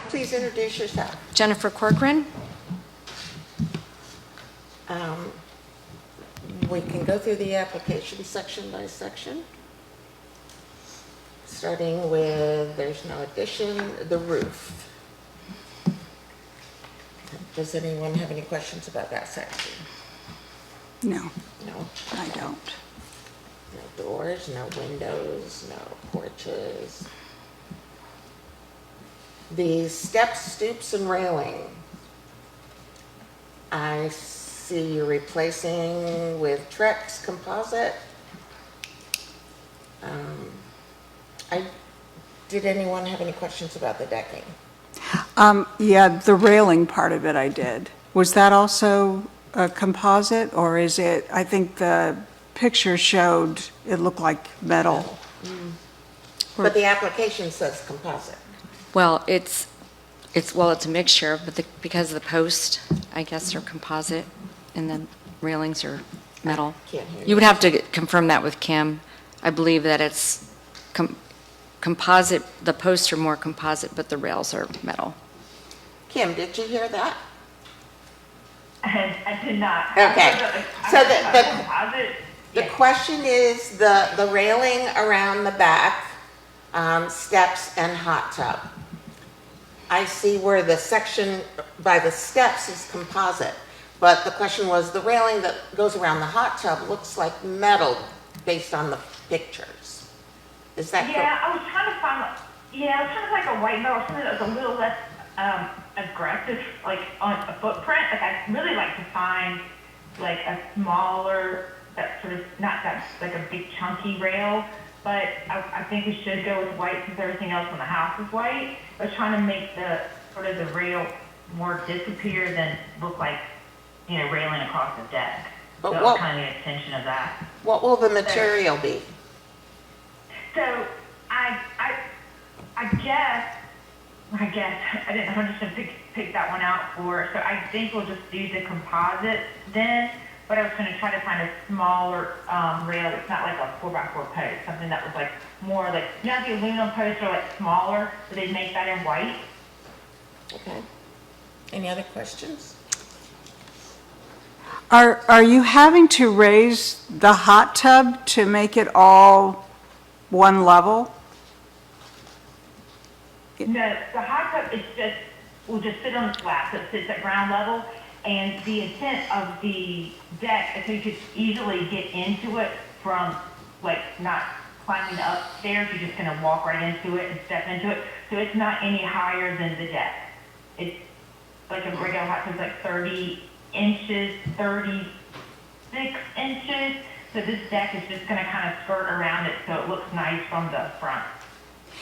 please introduce yourself. Jennifer Corcoran. We can go through the application section by section. Starting with, there's no addition, the roof. Does anyone have any questions about that section? No, No? I don't. No doors, no windows, no porches. The steps, stoops, and railing. I see you're replacing with Trex composite. Did anyone have any questions about the decking? Yeah, the railing part of it I did. Was that also a composite, or is it, I think the picture showed it looked like metal. But the application says composite. Well, it's a mixture, but because of the post, I guess they're composite, and the railings are metal. Can't hear you. You would have to confirm that with Kim. I believe that it's composite, the posts are more composite, but the rails are metal. Kim, did you hear that? I did not. Okay. So Composite, the yes. question is the railing around the back, steps and hot tub. I see where the section by the steps is composite, but the question was the railing that goes around the hot tub looks like metal based on the pictures. Is that correct? Yeah, I was trying to find a white metal, something that was a little less aggressive, like on a footprint. Like I'd really like to find like a smaller, that sort of, not that like a big chunky rail, but I think we should go with white since everything else on the house is white. I was trying to make the sort of the rail more disappear than look like, you know, railing across the deck. But So that what- was kind of the intention of that. What will the material be? So I guess I didn't 100% pick that one out for. So I think we'll just do the composite then. But I was going to try to find a smaller rail that's not like a 4x4 post, something that was like more like, you know, the aluminum posts are like smaller, so they'd make that in white. Okay. Any other questions? Are you having to raise the hot tub to make it all one level? No, the hot tub is just, will just sit on the slab, so it sits at ground level. And the intent of the deck is so you could easily get into it from, like, not climbing the upstairs. You're just going to walk right into it and step into it. So it's not any higher than the deck. It's like a regular hot tub is like 30 inches, 36 inches. So this deck is just going to kind of skirt around it so it looks nice from the front.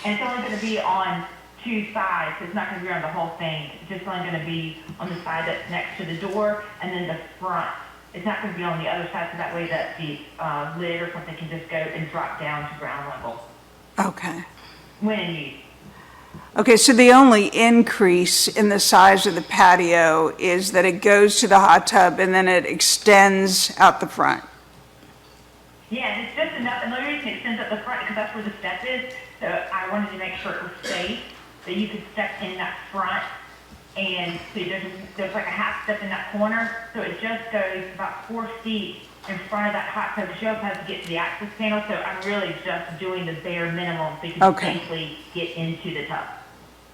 And it's only going to be on two sides, so it's not going to be on the whole thing. It's just only going to be on the side that's next to the door, and then the front. It's not going to be on the other side, so that way that the lid or something can just go and drop down to ground level Okay. when in use. Okay, so the only increase in the size of the patio is that it goes to the hot tub and then it extends out the front. Yeah, and it's just enough, and the only reason it extends up the front because that's where the step is, so I wanted to make sure it was safe, that you could step in that front, and so there's like a half step in that corner, so it just goes about 4 feet in front of that hot tub. She also has to get to the access panel, so I'm really just doing the bare minimum so you can Okay. safely get into the tub.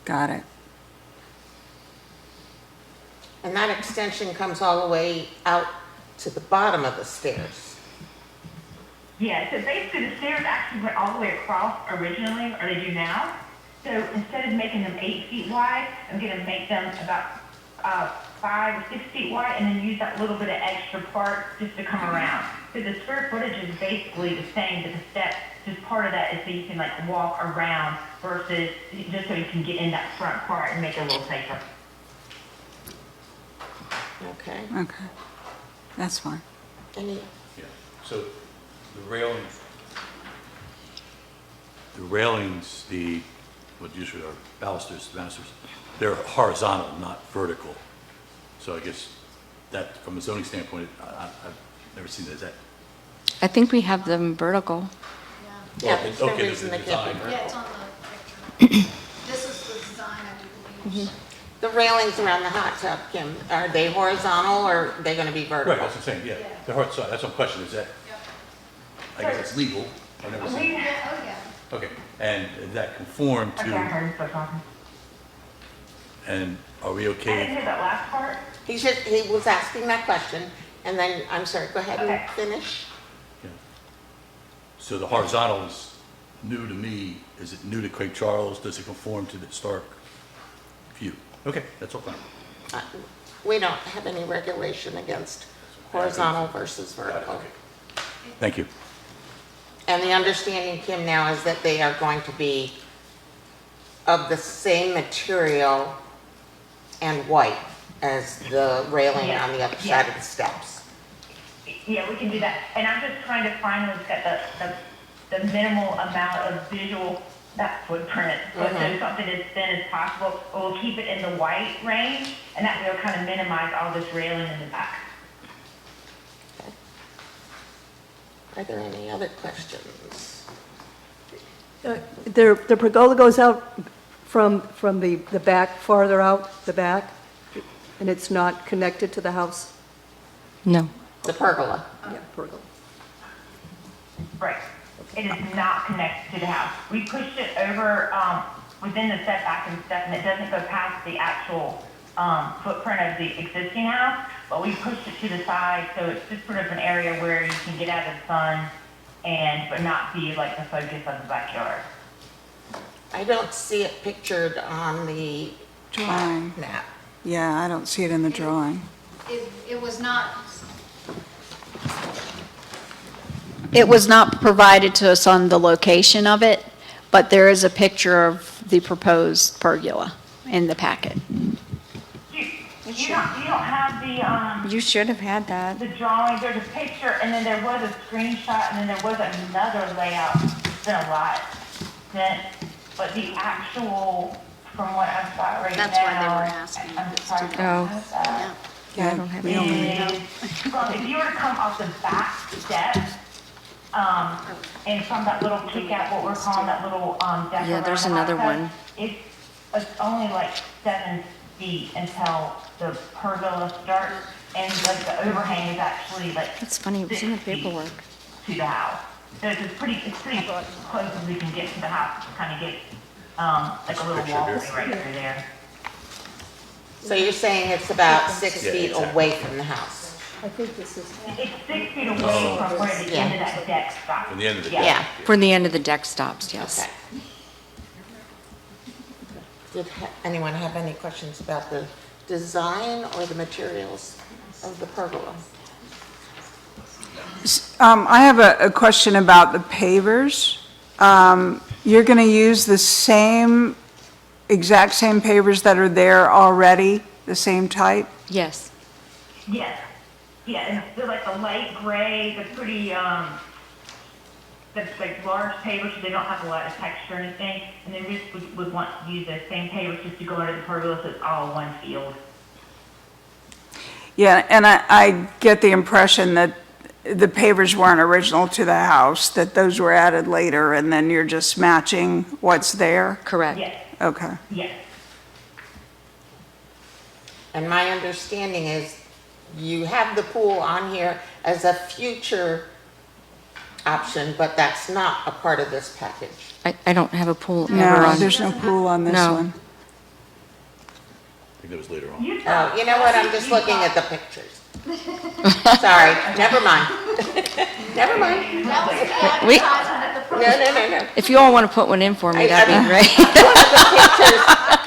Got it. And that extension comes all the way out to the bottom of the stairs. Yeah, so basically the stairs actually went all the way across originally, or they do now. So instead of making them 8 feet wide, I'm gonna make them about 5 or 6 feet wide and then use that little bit of extra part just to come around. So the square footage is basically the same, but the steps, just part of that is so you can like walk around versus just so you can get in that front part and make it a little safer. Okay. Okay. That's fine. Any, Yeah, so the railings, what usually are balusters, they're horizontal, not vertical. So I guess that, from a zoning standpoint, I've never seen that. Is that? I think we have them vertical. yeah, there's no Okay, reason the they can't be design. Yeah, vertical. it's on the picture. This is the design, I do believe. The railings around the hot tub, Kim, are they horizontal or are they gonna be Right, vertical? that's what I'm saying, yeah. The hard side, that's one question, is that, I guess it's legal, I've never seen it. Okay, and that conform Okay, I to, heard you start talking. and are we I didn't okay? hear that last part. He was asking that question, and then, I'm sorry, go ahead Okay. and finish. Yeah. So the horizontal is new to me, is it new to Craig Charles, does it conform to the historic view? Okay, that's all fine. Uh, We don't have any regulation against horizontal versus Got it, vertical. okay. Thank you. And the understanding, Kim, now is that they are going to be of the same material and white as the railing on the other side of the steps. Yeah, we can do that. And I'm just trying to find what's got the minimal amount of visual, that footprint. So something as thin as possible, but we'll keep it in the white range, and that will kind of minimize all this railing in the back. Are there any other questions? The pergola goes out from the back, farther out the back, and it's not connected to the house? No. The pergola. Yeah, pergola. Right. It is not connected to the house. We pushed it over, within the setback and stuff, and it doesn't go past the actual, footprint of the existing house, but we pushed it to the side, so it's just sort of an area where you can get out of the sun but not be like the focus of the backyard. I don't see it pictured on the Drawing. map. Yeah, I don't see it in the drawing. It was not provided to us on the location of it, but there is a picture of the proposed pergola in the packet. You don't have You should have had that. the drawing, there's a picture, and then there was a screenshot, and then there was another layout. It's been a lot since, but the actual, from what I've got right now. That's why they were asking I'm us sorry. to I don't have that. Yeah, I don't have we any. only- Well, if you were to come off the back steps, and from that little kick out, what we're calling that little, deck Yeah, around there's the another hot tub, one. It's only like 7 feet until the pergola starts, and like the overhang is actually like. That's funny, it was in the 6 feet paperwork. To the house. So it's pretty close as we can get to the house, to kind of get, like a little Picture walkway here. right through there. So you're saying it's about 6 Yeah, feet exactly. away from the house? I think this is, It's 6 feet away from where the end of that deck stops. From the end of the Yeah. Yeah. From the end of the deck stops, yes. Okay. Did anyone have any questions about the design or the materials of the pergola? I have a question about the pavers. You're going to use the same, exact same pavers that are there already, the same type? Yes. Yes, yeah, and they're like the light gray, they're pretty, that's like large pavers, so they don't have a lot of texture or anything, and then we just would want to use those same pavers just to go under the pergola, so it's all one field. Yeah, and I get the impression that the pavers weren't original to the house, that those were added later, and then you're just matching what's there? Correct. Yes, Okay. yes, And my understanding is you have the pool on here as a future option, but that's not a part of this package. I don't have a pool ever No, on. there's no pool on this No. one. I think that was later on. Oh, you know what, I'm just looking at the pictures. Sorry, never mind. Never mind. We, No. if you all want to put one in for me, that'd be great.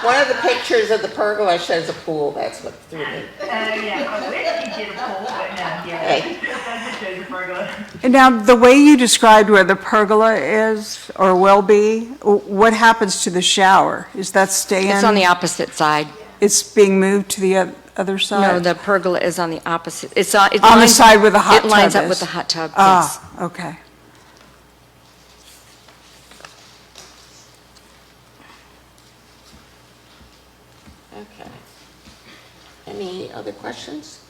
One of the pictures of the pergola shows a pool, that's what threw me. yeah, I wish you did a pool, but no, yeah, Hey. it doesn't show the pergola. And now, the way you described where the pergola is, or will be, what happens to the shower? Is that staying? It's on the opposite side. It's being moved to the other side? No, the pergola is on the opposite. It's on, it On the lines- side where the hot tub It lines up is. with the hot tub, yes. Ah, okay. Okay. Any other questions?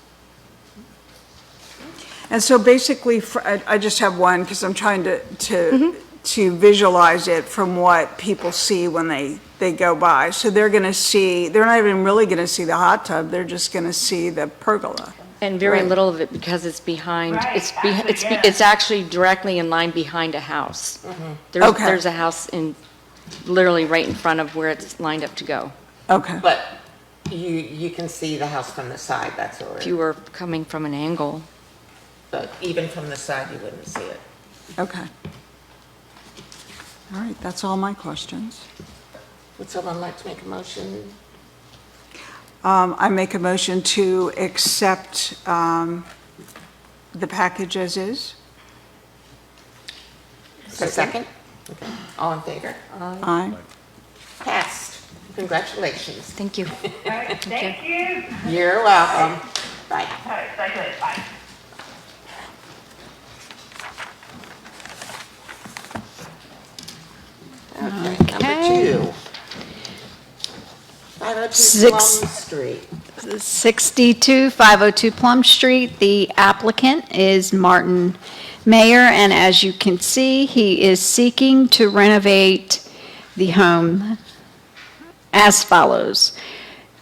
And so basically, I just have one, because I'm trying to visualize it from what people see when they they go by. So they're going to see, they're not even really going to see the hot tub, they're just going to see the pergola. And very Right. little of it because it's behind, Right, it's yeah. it's actually directly in line behind a house. Okay. There's a house literally right in front of where it's lined up to go. Okay, But you can see the house from the side, that's all If you right. were coming from an angle. But even from the side, you wouldn't see it. okay. All right, that's all my questions. Would someone like to make a motion? I make a motion to accept the package as is. For a second? Okay. All in favor? Aye. Passed. Congratulations. Thank you. All right, thank you. You're welcome. Bye. All right, bye, good, bye. Okay, number Okay. 2. 502 Plum Street. 502 Plum Street. The applicant is Martin Mayer, and as you can see, he is seeking to renovate the home as follows.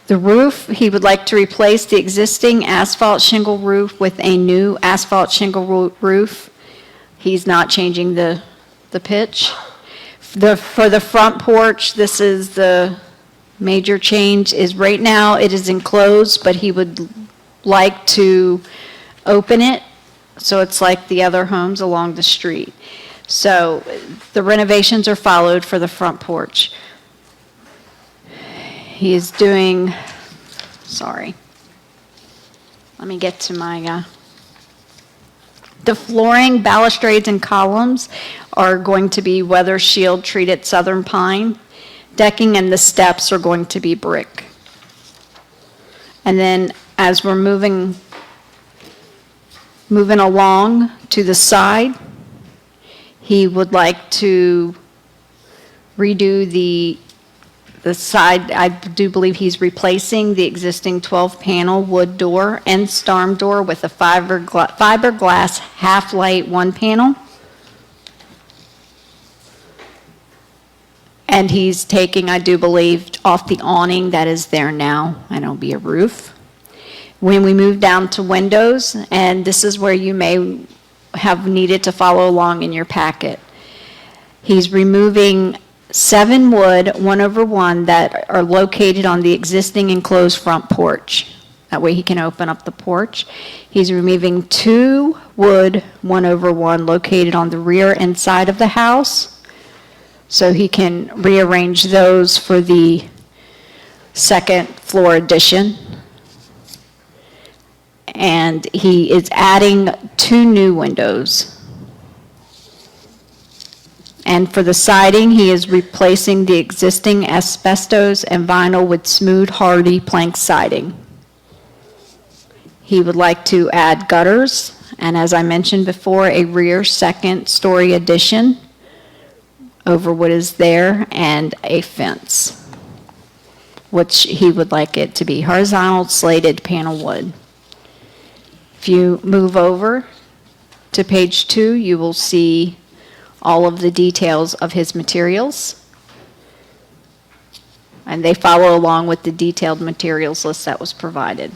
The roof, he would like to replace the existing asphalt shingle roof with a new asphalt shingle roof. He's not changing the pitch. For the front porch, this is the major change, is right now it is enclosed, but he would like to open it, so it's like the other homes along the street. So the renovations are followed for the front porch. He is doing, sorry. Let me get to my, the flooring, balustrades, and columns are going to be weather shield treated southern pine. Decking and the steps are going to be brick. And then as we're moving along to the side, he would like to redo the side. I do believe he's replacing the existing 12-panel wood door and storm door with a fiberglass half-light one panel. And he's taking, I do believe, off the awning that is there now, and it'll be a roof. When we move down to windows, and this is where you may have needed to follow along in your packet, he's removing 7 wood 1/1 that are located on the existing enclosed front porch. That way he can open up the porch. He's removing 2 wood 1/1 located on the rear and side of the house, so he can rearrange those for the second floor addition. And he is adding 2 new windows. And for the siding, he is replacing the existing asbestos and vinyl with smooth, hardy plank siding. He would like to add gutters, and as I mentioned before, a rear second-story addition over what is there, and a fence, which he would like it to be horizontal slated panel wood. If you move over to page 2, you will see all of the details of his materials. And they follow along with the detailed materials list that was provided.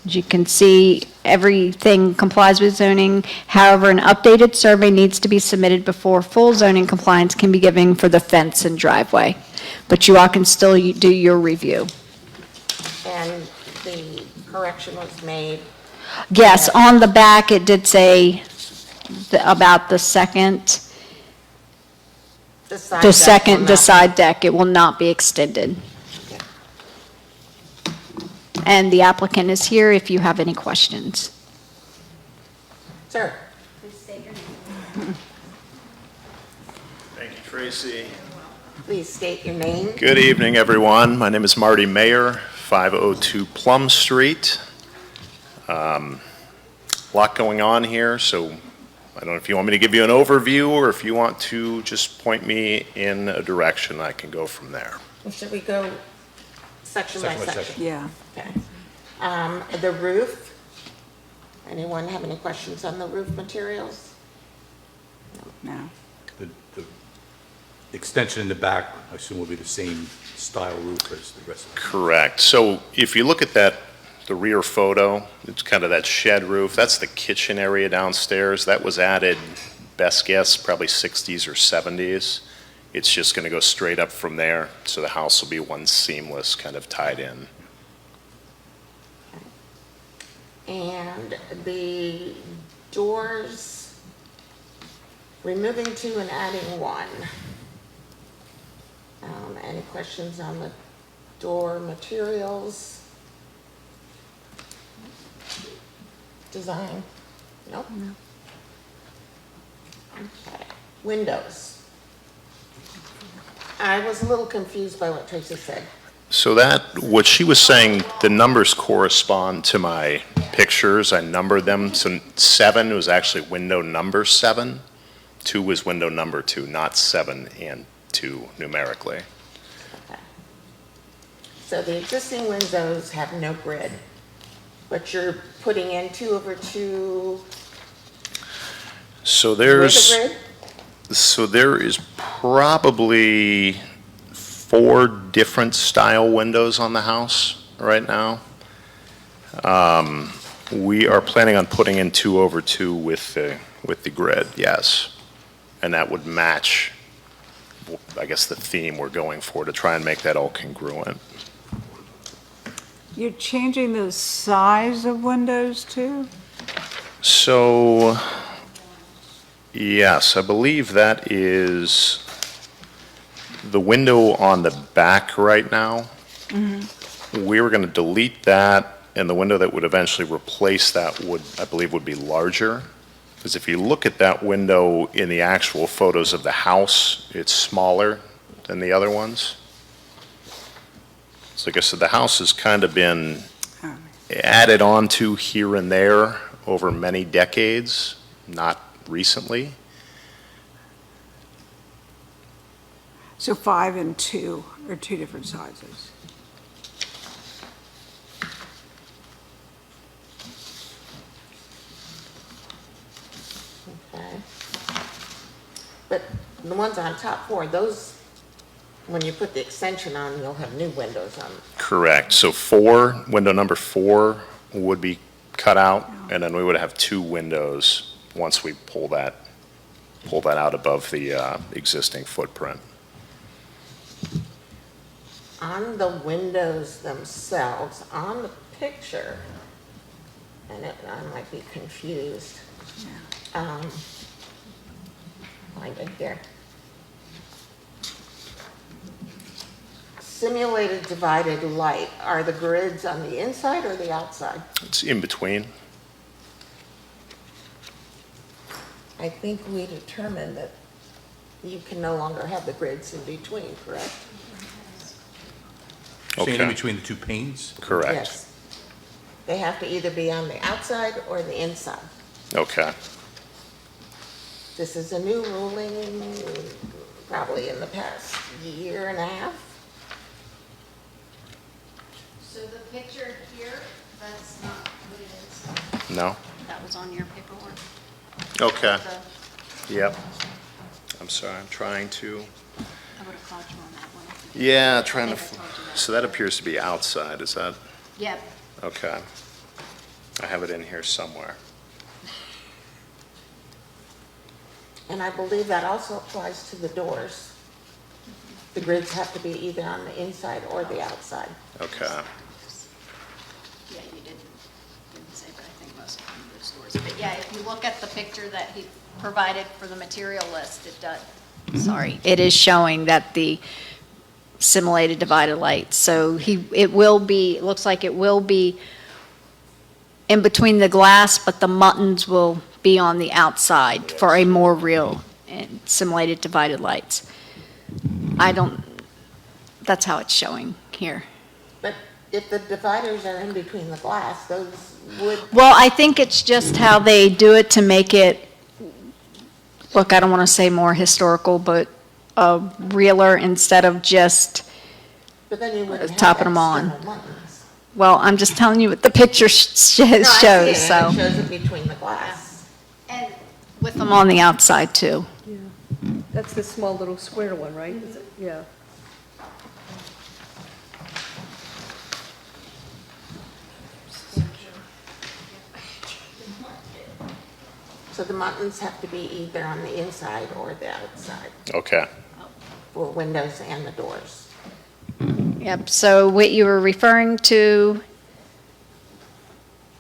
As you can see, everything complies with zoning. However, an updated survey needs to be submitted before full zoning compliance can be given for the fence and driveway. But you all can still do your review. And the correction was made. Yes, on the back, it did say about the second, The side the deck second, will the not- side deck, it will not be extended. Okay. And the applicant is here if you have any questions. Sir, Thank you, Tracy. please state your name. Good evening, everyone. My name is Marty Mayer, 502 Plum Street. A lot going on here, so I don't know if you want me to give you an overview or if you want to just point me in a direction, I can go from there. Well, should we go section by Section by section? Yeah. Okay. The roof, anyone have any questions on the roof materials? No. The extension in the back, I assume will be the same style roof as the rest of it. Correct. So if you look at that, the rear photo, it's kind of that shed roof. That's the kitchen area downstairs. That was added, best guess, probably 60s or 70s. It's just going to go straight up from there, so the house will be one seamless kind of tied in. And the doors, removing 2 and adding 1. Any questions on the door materials? Design? Nope. Okay. Windows. I was a little confused by what Tracy said. So that, what she was saying, the numbers correspond to my pictures. I numbered them. So 7 was actually window number 7. 2 was window number 2, not 7 and 2 numerically. Okay. So the existing windows have no grid, but you're putting in 2/2 So with there's, a grid? so there is probably 4 different style windows on the house right now. We are planning on putting in 2/2 with the grid, yes. And that would match, I guess, the theme we're going for to try and make that all congruent. You're changing the size of windows too? So, yes, I believe that is the window on the back right now. We were going to delete that, and the window that would eventually replace that would, I believe, would be larger. Because if you look at that window in the actual photos of the house, it's smaller than the other ones. So like I said, the house has kind of been added on to here and there over many decades, not recently. So 5 and 2 are 2 different sizes. Okay. But the ones on top 4, those, when you put the extension on, you'll have new windows on. Correct. So window number 4 would be cut out, and then we would have 2 windows once we pull that out above the existing footprint. On the windows themselves, on the picture, and I might be confused. Find it here. Simulated divided light, are the grids on the inside or the outside? It's in between. I think we determined that you can no longer have the grids in between, correct? Saying in Okay. between the 2 panes? Correct. Yes. They have to either be on the outside or the inside. Okay. This is a new ruling, probably in the past year and a half. So the picture here, that's not what it is. No? That was on your paperwork. Okay. The- Yep. I'm sorry, I'm trying to, I would have called you on that one. yeah, trying I to, think I told you that. so that appears to be outside, is that, Yep. okay. I have it in here somewhere. And I believe that also applies to the doors. The grids have to be either on the inside or the outside. Okay. Yeah, you didn't say, but I think most of them are stores. But yeah, if you look at the picture that he provided for the material list, it does, sorry, it is showing that the simulated divided lights. So it will be, it looks like it will be in between the glass, but the muttons will be on the outside for a more real and simulated divided lights. That's how it's showing here. But if the dividers are in between the glass, those would, Well, I think it's just how they do it to make it, look, I don't want to say more historical, but realer instead of just, but then you wouldn't have Topping them on. external muttons. well, I'm just telling you what the picture No, I see it, shows, and it so. shows it between the glass. And with them on the outside too. That's the small little square one, right? Is it? Yeah. So the buttons have to be either on the inside or the outside, Okay. for windows and the doors. Yep, so what you were referring to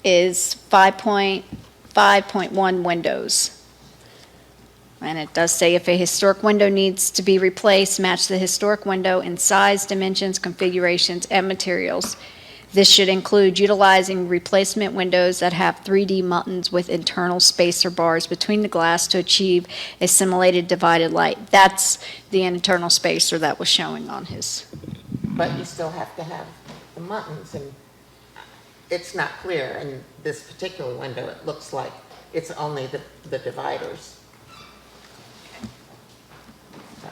is 5.5.1 windows. And it does say if a historic window needs to be replaced, match the historic window in size, dimensions, configurations, and materials. This should include utilizing replacement windows that have 3D buttons with internal spacer bars between the glass to achieve a simulated divided light. That's the internal spacer that was showing on his. But you still have to have the buttons, and it's not clear in this particular window. It looks like it's only the dividers. So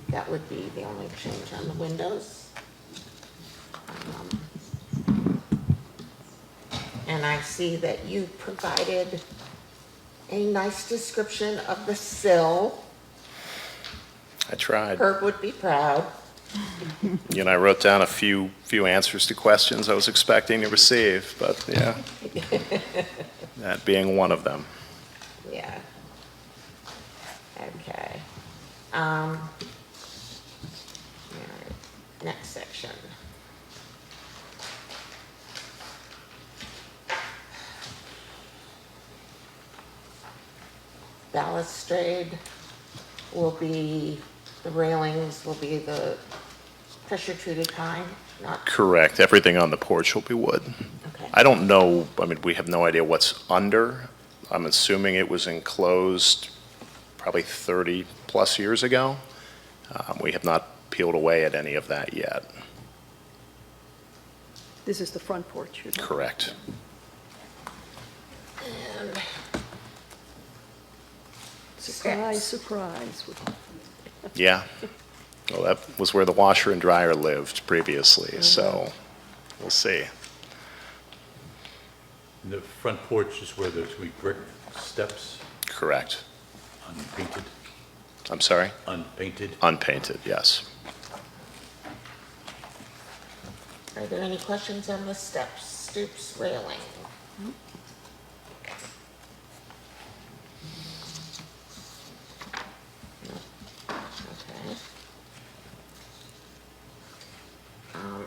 that would be the only change on the windows. And I see that you provided a nice description of the sill. I tried. Herb would be proud. You know, I wrote down a few answers to questions I was expecting to receive, but yeah, that being one of them. Yeah. Okay. All right. Next section. Balustrade will be, the railings will be the pressure-treated pine, not, Correct. Everything on the porch will be wood. okay. I don't know, I mean, we have no idea what's under. I'm assuming it was enclosed probably 30-plus years ago. We have not peeled away at any of that yet. This is the front porch. Isn't it? Correct. And Surprise, steps. surprise. Yeah. Well, that was where the washer and dryer lived previously, so we'll see. And the front porch is where there's going to be brick steps, Correct. unpainted, I'm sorry? unpainted. Unpainted, yes. Are there any questions on the steps, stoops, railing? Okay.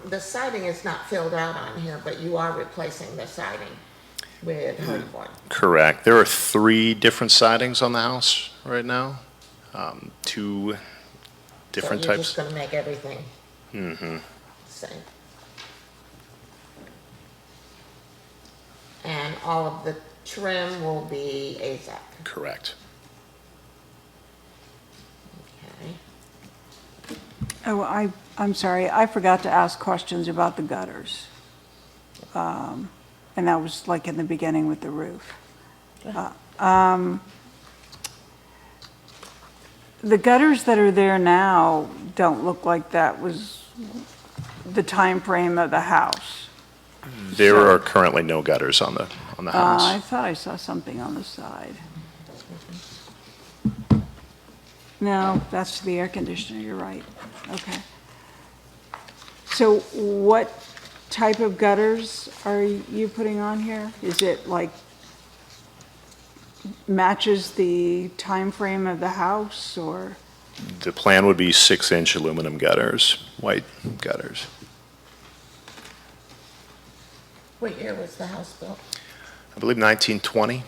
The siding is not filled out on here, but you are replacing the siding with hardboard. Correct. There are 3 different sidings on the house right now. 2 different So you're just types. gonna make everything Mm-hmm. same. And all of the trim will be AZAC. Correct. Okay. Oh, I'm sorry, I forgot to ask questions about the gutters. And that was like in the beginning with the roof. The gutters that are there now don't look like that was the time frame of the house. There are currently no gutters on the I house. thought I saw something on the side. No, that's the air conditioner, you're right. Okay. So what type of gutters are you putting on here? Is it like matches the time frame of the house, or? The plan would be 6-inch aluminum gutters, white gutters. What year was the house built? I believe 1920.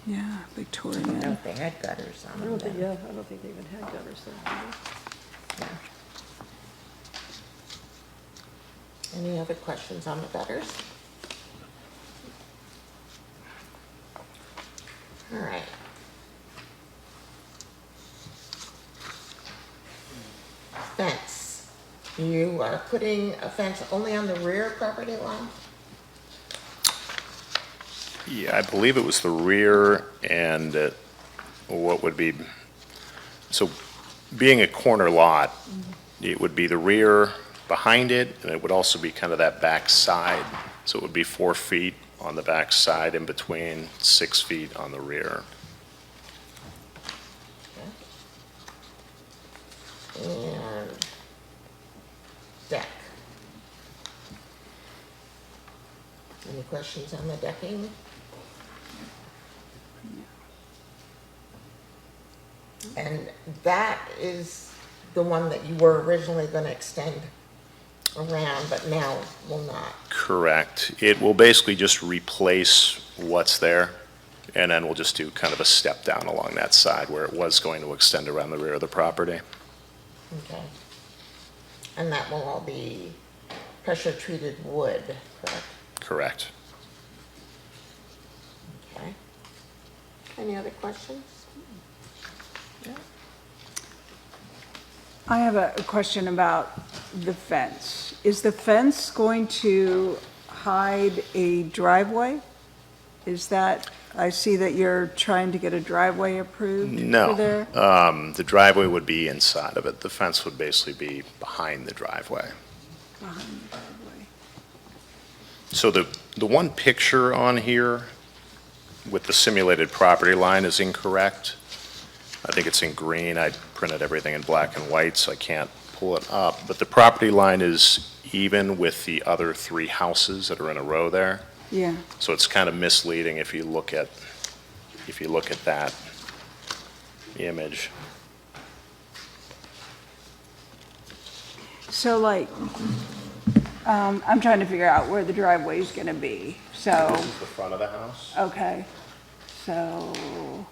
Yeah, I don't Victorian. know if they had gutters on I them don't think, then. yeah, I don't think they even had gutters there. Yeah. Any other questions on the gutters? All right. Fence. You are putting a fence only on the rear property line? Yeah, I believe it was the rear and what would be, so being a corner lot, it would be the rear behind it, and it would also be kind of that back side. So it would be 4 feet on the back side in between, 6 feet on the rear. Okay. questions on the decking? And that is the one that you were originally going to extend around, but now will not. Correct. It will basically just replace what's there, and then we'll just do kind of a step down along that side where it was going to extend around the rear of the property. Okay. And that will all be pressure-treated wood, correct? Correct. Okay. Any other questions? No? I have a question about the fence. Is the fence going to hide a driveway? Is that, I see that you're trying to get a driveway approved for there? No, the driveway would be inside of it. The fence would basically be behind the driveway. Behind the driveway. So the one picture on here with the simulated property line is incorrect. I think it's in green. I printed everything in black and white, so I can't pull it up. But the property line is even with the other 3 houses that are in a row there. Yeah, So it's kind of misleading if you look at that image. so like, I'm trying to figure out where the driveway is gonna be, so, This is the front of the house. okay. So,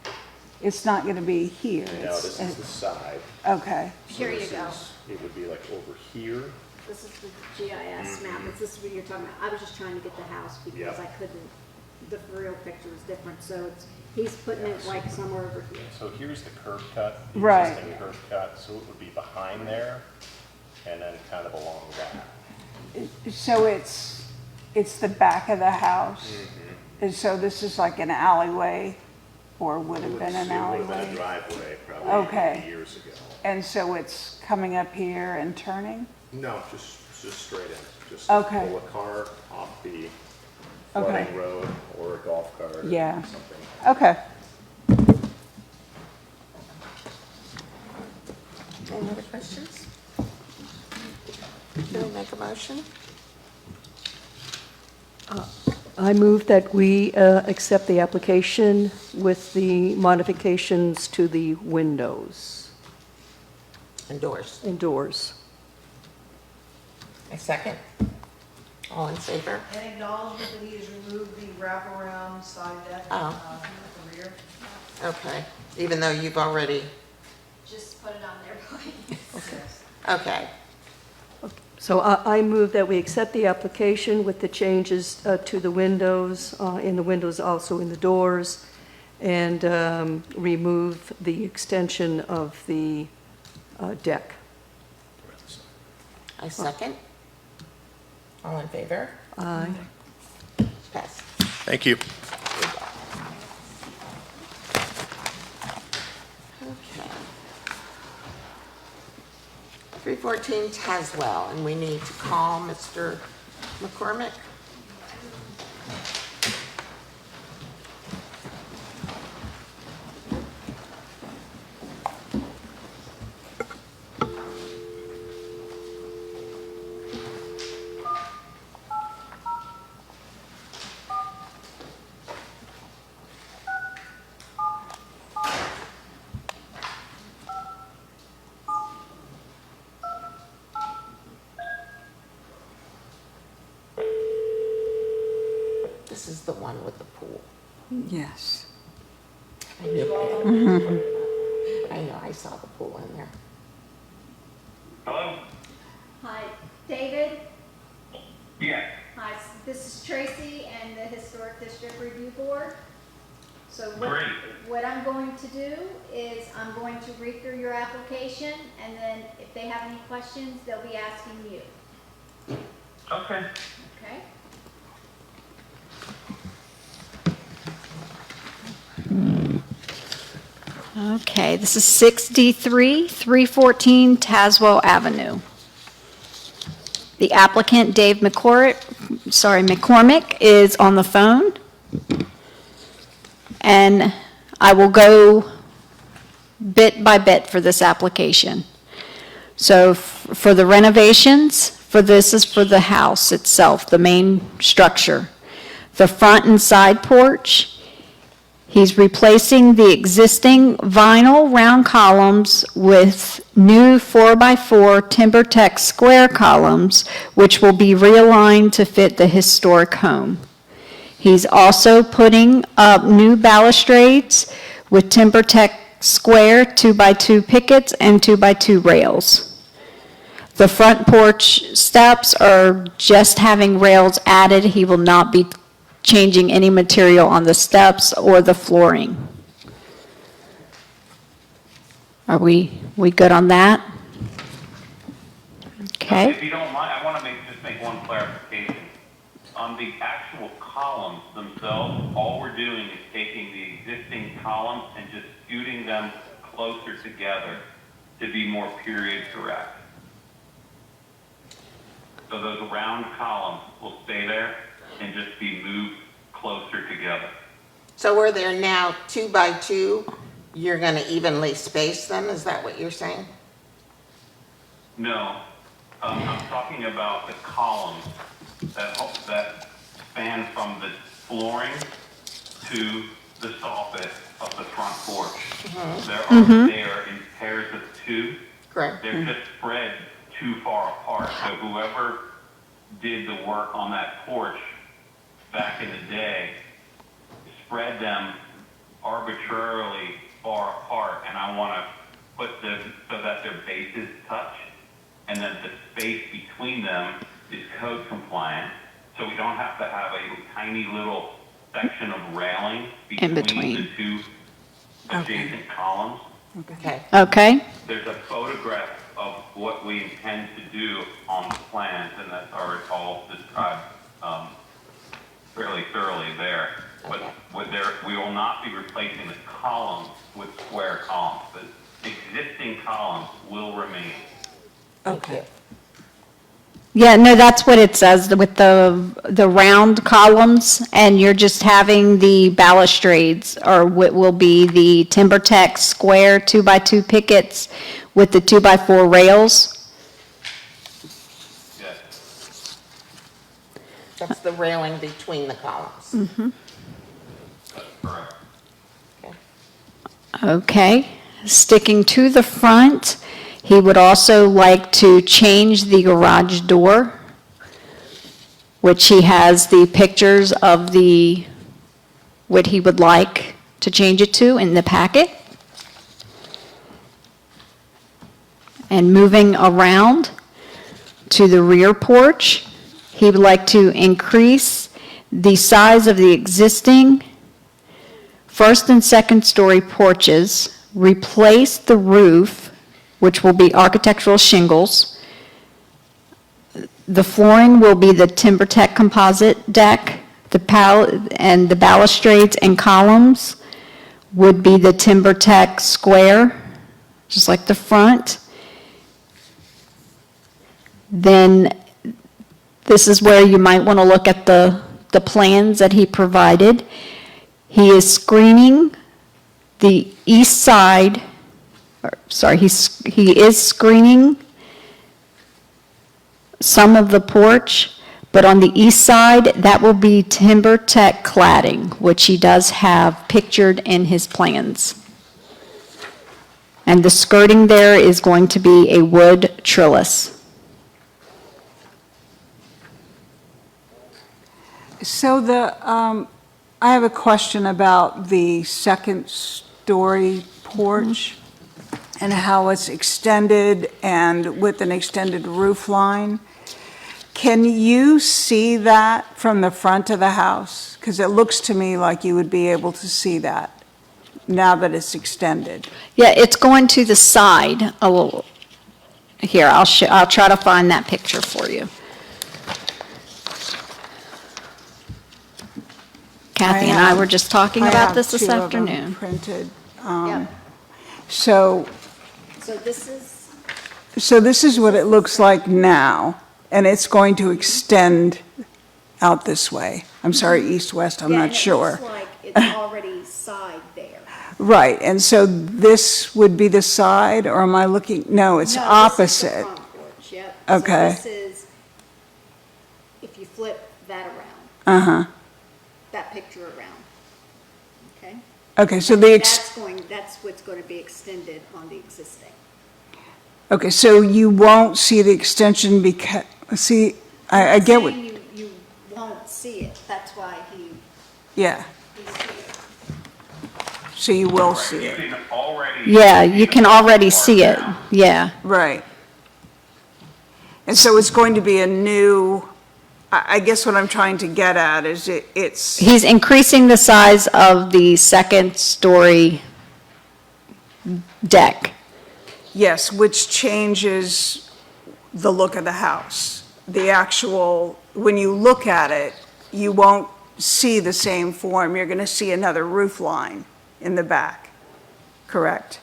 it's not gonna be here. No, it's- this is the side. Okay, Here you This go. is- It would be like over here. This is the GIS map, this is what you're talking about. I was just trying to get the house because Yep. I couldn't, the real picture is different, so it's, he's putting it like somewhere over here. So here's the curb cut, the Right. existing curb cut, so it would be behind there and then kind of along that. so it's the back of the house? And so this is like an alleyway, or would have been an It would have been a alleyway? driveway probably Okay. years ago. And so it's coming up here and turning? No, just straight in. Just Okay. pull a car off the Okay. flooding road or a golf cart or Yeah. something. Okay. Any other questions? Can we make a motion? I move that we accept the application with the modifications to the windows And doors? and doors. A second? All in favor? And acknowledgement that he has removed the wraparound side deck Oh. at the rear. Okay, even though you've already, Just put it on there, please. okay. So I move that we accept the application with the changes to the windows, in the windows, also in the doors, and remove the extension of the deck. I second. All in favor? Aye. Pass. Thank you. Okay. 314 Tazewell, and we need to call Mr. McCormick. This is the one with the pool. Yes. I knew it. I know, I saw the pool in there. Hello? Hi, David. Yeah. Hi, this is Tracy and the Historic District Review Board. So Great. what I'm going to do is I'm going to read through your application, and then if they have any questions, they'll be asking you, Okay. okay? Okay, this is 6D3, 314 Tazewell Avenue. The applicant, Dave McCormick, is on the phone. And I will go bit by bit for this application. So for the renovations, this is for the house itself, the main structure. the front and side porch. He's replacing the existing vinyl round columns with new 4x4 TimberTech square columns, which will be realigned to fit the historic home. He's also putting up new balustrades with TimberTech square 2x2 pickets and 2x2 rails. The front porch steps are just having rails added. He will not be changing any material on the steps or the flooring. Are we good on that? Okay. If you don't mind, I want to just make one clarification. On the actual columns themselves, all we're doing is taking the existing columns and just scooting them closer together to be more period correct. So those round columns will stay there and just be moved closer together. So where they're now 2x2, you're going to evenly space them? Is that what you're saying? No, I'm talking about the columns that span from the flooring to the soffit of the front porch. They are in pairs of two. Correct. They're just spread too far apart. So whoever did the work on that porch back in the day spread them arbitrarily far apart, and I want to put them so that their bases touch, and then the space between them is code compliant, so we don't have to have a tiny little section of railing between the two adjacent columns. Okay. Okay. There's a photograph of what we intend to do on the plans, and that's already all described fairly thoroughly there. But we will not be replacing the columns with square columns. The existing columns will remain. Okay. Yeah, no, that's what it says with the round columns, and you're just having the balustrades, or what will be the TimberTech square 2x2 pickets with the 2x4 rails. Yes. That's the railing between the columns. That's correct. Okay, sticking to the front, he would also like to change the garage door, which he has the pictures of what he would like to change it to in the packet. And moving around to the rear porch, he would like to increase the size of the existing first and second story porches, replace the roof, which will be architectural shingles. The flooring will be the TimberTech composite deck, and the balustrades and columns would be the TimberTech square, just like the front. Then this is where you might want to look at the plans that he provided. He is screening the east side, he is screening some of the porch, but on the east side, that will be TimberTech cladding, which he does have pictured in his plans. And the skirting there is going to be a wood trellis. So I have a question about the second story porch and how it's extended and with an extended roof line. Can you see that from the front of the house? Because it looks to me like you would be able to see that now that it's extended. Yeah, it's going to the side a little. Here, I'll try to find that picture for you. Kathy and I were just talking about this I have two of them afternoon. printed. Yep. So So this is, what it looks like now, and it's going to extend out this way. I'm sorry, east-west, I'm not sure. It looks like it's already side there. Right, and so this would be the side, or am I looking, no, it's opposite. No, this is the front porch, yep. Okay. So this is, if you flip that around. Uh-huh. that picture around. Okay? Okay, so That's what's going to be extended on the existing. okay, so you won't see the extension because, see, I get what, Saying you won't see it, that's why yeah, he's here. so you will Right, see you it, can already. Yeah, you can already see it, yeah. right. And so it's going to be a new, I guess what I'm trying to get at is it's, He's increasing the size of the second-story deck. yes, which changes the look of the house. The actual, when you look at it, you won't see the same form. You're going to see another roof line in the back, correct?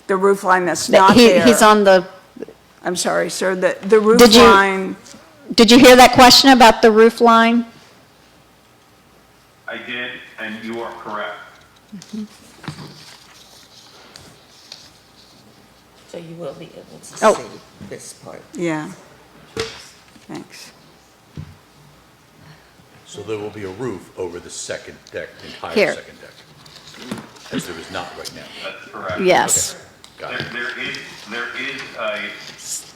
The roof line that's not there. He's on the, I'm sorry, sir, the roof Did you- line, did you hear that question about the roof line? I did, and you are correct. So you will be able to Oh. see this part. yeah. Thanks. So there will be a roof over the second deck, the entire Here. second deck, as there is not right now. That's correct. Yes. Got it. There is a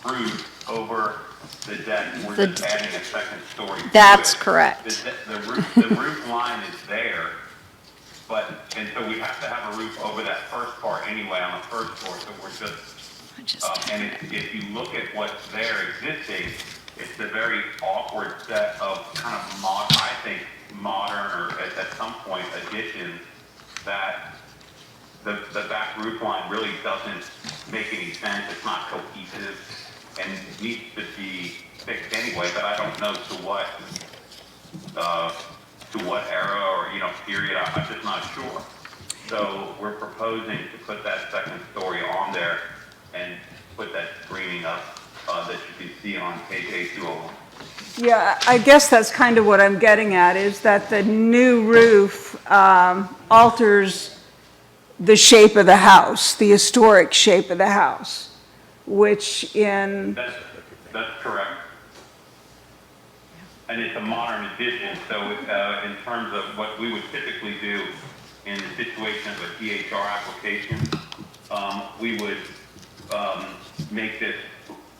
roof over the deck. We're The- just adding a second story to That's it. correct. The roof line is there, and so we have to have a roof over that first part anyway on the first floor, so we're just, and if you look at what's there existing, it's a very awkward set of kind of I think modern or at some point additions that the back roof line really doesn't make any sense. It's not cohesive and needs to be fixed anyway, but I don't know to what era or, period. I'm just not sure. So we're proposing to put that second story on there and put that screening up that you can see on page A201. Yeah, I guess that's kind of what I'm getting at, is that the new roof alters the shape of the house, the historic shape of the house, which in, That's correct. And it's a modern addition, so in terms of what we would typically do in the situation of a DHR application, we would make this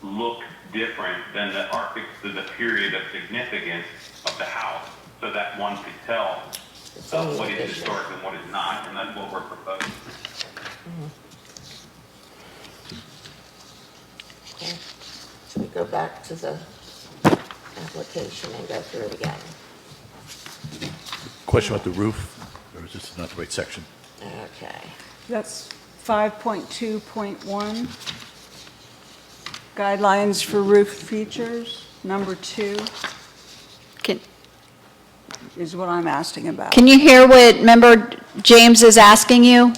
look different than the period of significance of the house, so that one could tell what is historic and what is not, and that's what we're proposing. Okay. So we go back to the application and go through it again. Question about the roof, or is this not the right section? Okay. that's 5.2.1, guidelines for roof features, number 2 Can, is what I'm asking about. can you hear what member James is asking you?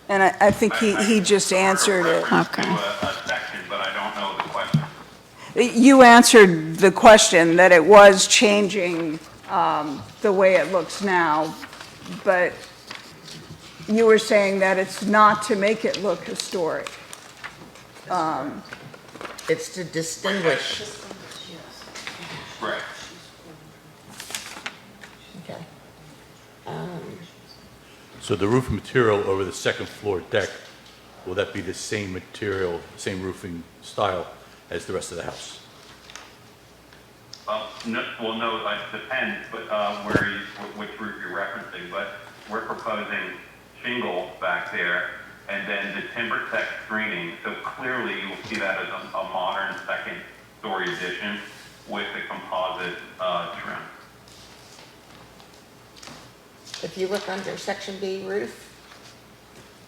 And I think he just answered it. Okay. To a section, but I don't know the question. You answered the question that it was changing the way it looks now, but you were saying that it's not to make it look historic. It's to distinguish. Right. Okay. So the roof material over the second floor deck, will that be the same material, same roofing style as the rest of the house? No, it depends, but which roof you're referencing, but we're proposing shingle back there, and then the timber tech screening, so clearly you will see that as a modern second-story addition with the composite trim. If you look under section B, roof,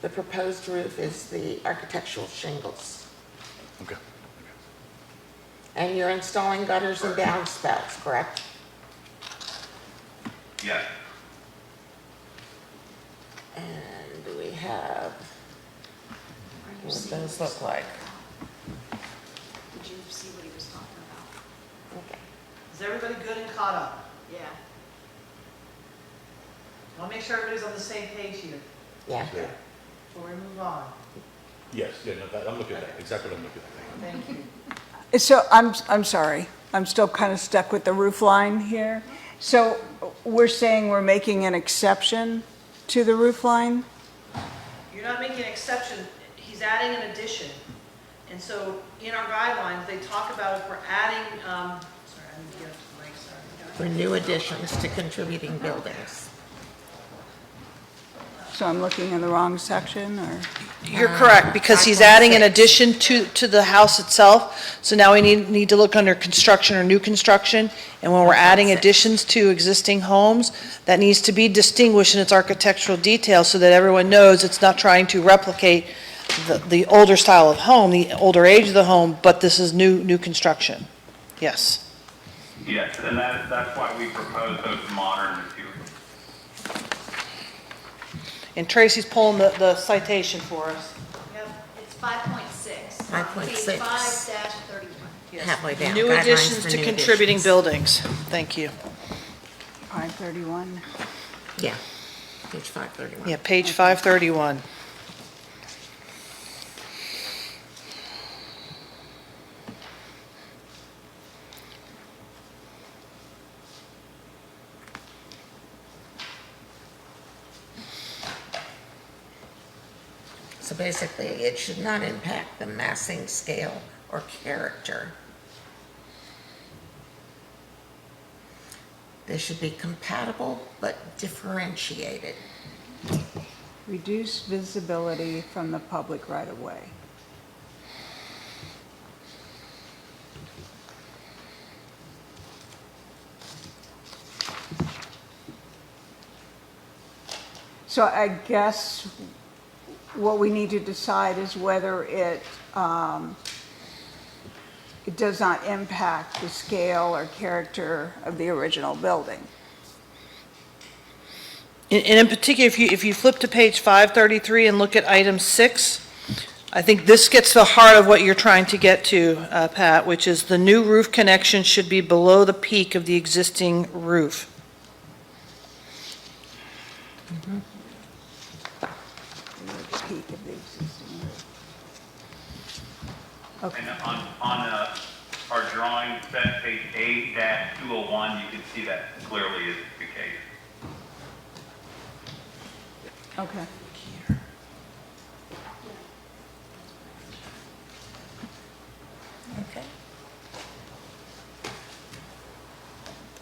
the proposed roof is the architectural shingles. Okay. And you're installing gutters and downspouts, correct? Yes. And do we have, what those look like? Did you see what he was talking about? Okay. Is everybody good and caught up? Yeah. I want to make sure everybody's on the same page here Yeah. before we move on. Yes, yeah, no, I'm looking at that, exactly what I'm looking at. Thank you. So I'm sorry, I'm still kind of stuck with the roof line here. So we're saying we're making an exception to the roof line? You're not making an exception, he's adding an addition. And so in our guidelines, they talk about if we're adding, sorry, I need to get the mic, sorry. For new additions to contributing buildings. So I'm looking in the wrong section, or? You're correct, because he's adding an addition to the house itself. So now we need to look under construction or new construction. And when we're adding additions to existing homes, that needs to be distinguished in its architectural details so that everyone knows it's not trying to replicate the older style of home, the older age of the home, but this is new construction. Yes. Yes, and that's why we propose those modern materials. And Tracy's pulling the citation for us. Yep, it's 5.6. 5.6. Page 5-31. Halfway down. New guidelines additions for to new contributing additions. buildings. Thank you. 531? Yeah, page 531. Yeah, page 531. So basically, it should not impact the massing scale or character. They should be compatible but differentiated. Reduce visibility from the public right of way. So I guess what we need to decide is whether it does not impact the scale or character of the original building. And in particular, if you flip to page 533 and look at item 6, I think this gets to the heart of what you're trying to get to, Pat, which is the new roof connection should be below the peak of the existing roof. Peak of the existing roof. Okay. And on our drawing set, page A-201, you can see that clearly is the case. Okay. Okay.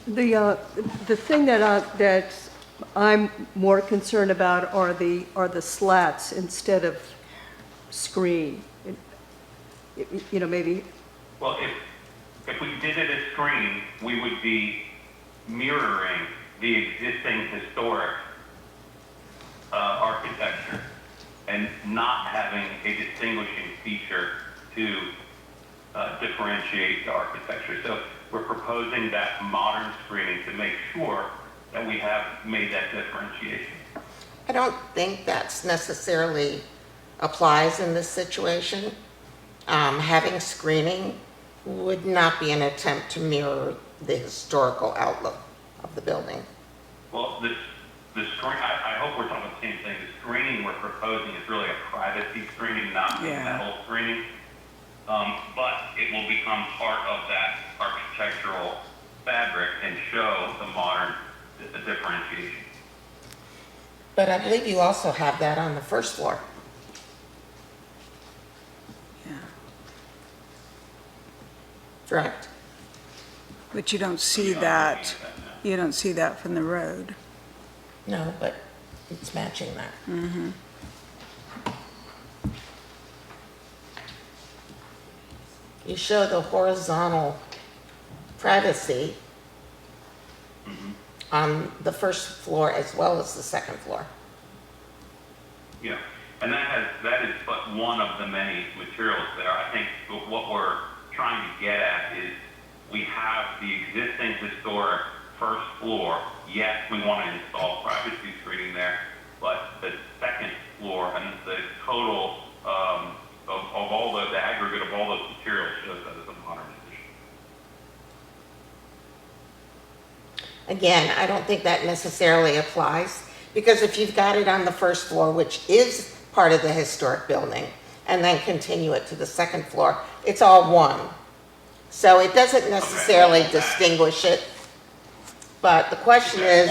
The thing that I'm more concerned about are the slats instead of screen. You know, maybe, Well, if we did it as screen, we would be mirroring the existing historic architecture and not having a distinguishing feature to differentiate the architecture. So we're proposing that modern screening to make sure that we have made that differentiation. I don't think that's necessarily applies in this situation. Having screening would not be an attempt to mirror the historical outlook of the building. Well, the screen, I hope we're talking about the same thing. The screening we're proposing is really a privacy screening, not a metal screening. But it will become part of that architectural fabric and show the modern differentiation. But I believe you also have that on the first floor. Yeah. Correct? But you don't see that, you don't see that from the road. No, but it's matching that. Mm-hmm. You show the horizontal privacy on the first floor as well as the second floor. Yeah, and that is but one of the many materials there. I think what we're trying to get at is we have the existing historic first floor. Yes, we want to install privacy screening there, but the second floor and the total of all the aggregate of all those materials shows that as a modern addition. Again, I don't think that necessarily applies, because if you've got it on the first floor, which is part of the historic building, and then continue it to the second floor, it's all one. So it doesn't necessarily distinguish it, but the question is,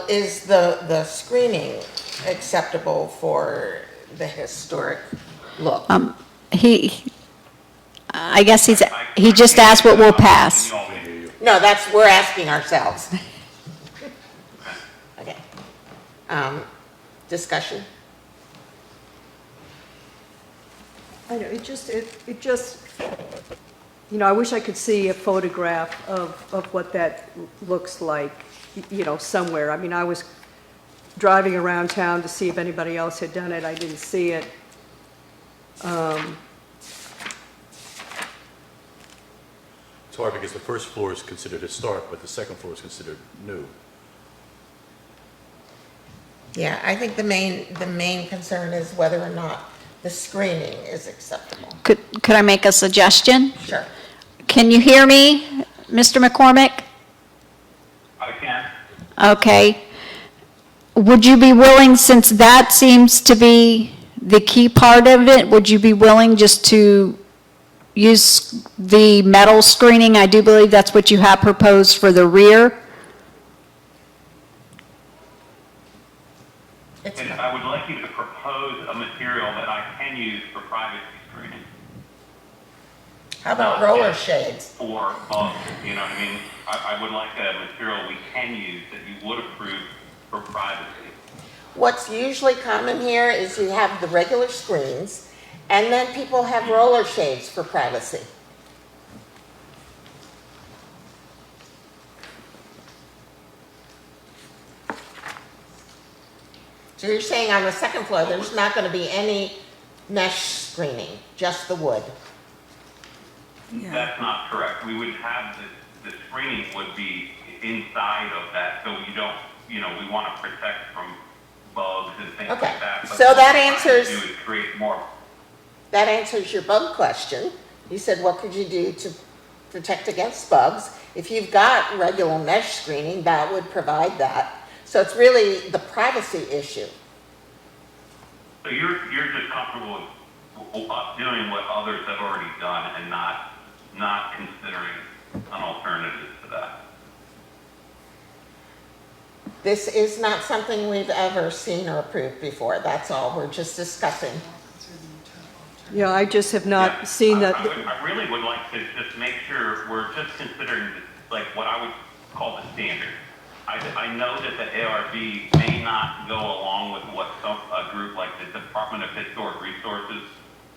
is the screening acceptable for the historic look? I guess he just asked what will pass. No, we're asking ourselves. Okay. Discussion? I know, it just, you know, I wish I could see a photograph of what that looks like, you know, somewhere. I mean, I was driving around town to see if anybody else had done it. I didn't see it. It's hard because the first floor is considered historic, but the second floor is considered new. Yeah, I think the main concern is whether or not the screening is acceptable. Could I make a suggestion? Sure. Can you hear me, Mr. McCormick? I can. Okay. Would you be willing, since that seems to be the key part of it, would you be willing just to use the metal screening? I do believe that's what you have proposed for the rear. And I would like you to propose a material that I can use for privacy screening. How about roller shades? For bugs, you know what I mean? I would like a material we can use that you would approve for privacy. What's usually common here is you have the regular screens, and then people have roller shades for privacy. So you're saying on the second floor, there's not going to be any mesh screening, just the wood? That's not correct. We would have the screening would be inside of that, so you don't, you know, we want to protect from bugs and things Okay. like that. But So what that we're trying answers- to do is create more. That answers your bug question. You said, what could you do to protect against bugs? If you've got regular mesh screening, that would provide that. So it's really the privacy issue. So you're just comfortable with us doing what others have already done and not considering an alternative to that. This is not something we've ever seen or approved before. That's all. We're just discussing. Yeah, I just have not Yeah, seen that. I really would like to just make sure we're just considering like what I would call the standard. I know that the ARB may not go along with what a group like the Department of Historic Resources